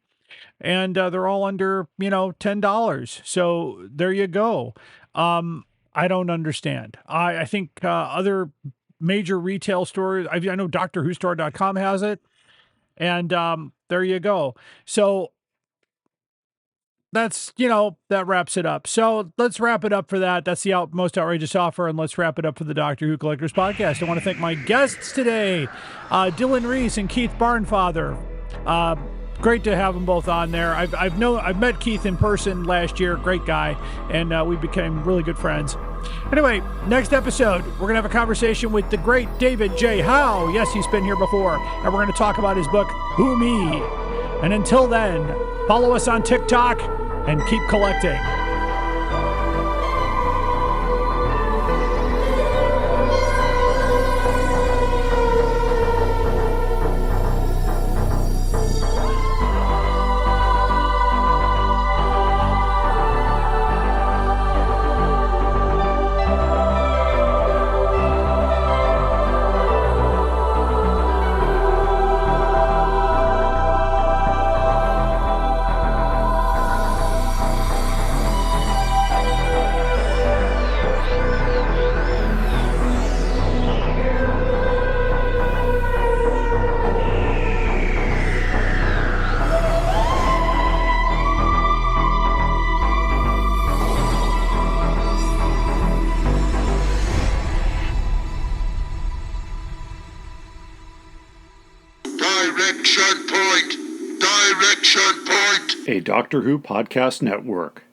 [SPEAKER 4] and they're all under, $10. So there you go. I don't understand. I think other major retail stores, I know DoctorWhoStore.com has it, and there you go. So that's, that wraps it up. So let's wrap it up for that. That's the most outrageous offer, and let's wrap it up for the Doctor Who Collectors Podcast. I want to thank my guests today, Dylan Rees and Keith Barnfather. Great to have them both on there. I've met Keith in person last year. Great guy, and we became really good friends. Anyway, next episode, we're going to have a conversation with the great David J. Howe. Yes, he's been here before, and we're going to talk about his book, Who Me? And until then, follow us on TikTok and keep collecting.
[SPEAKER 1] A Doctor Who Podcast Network.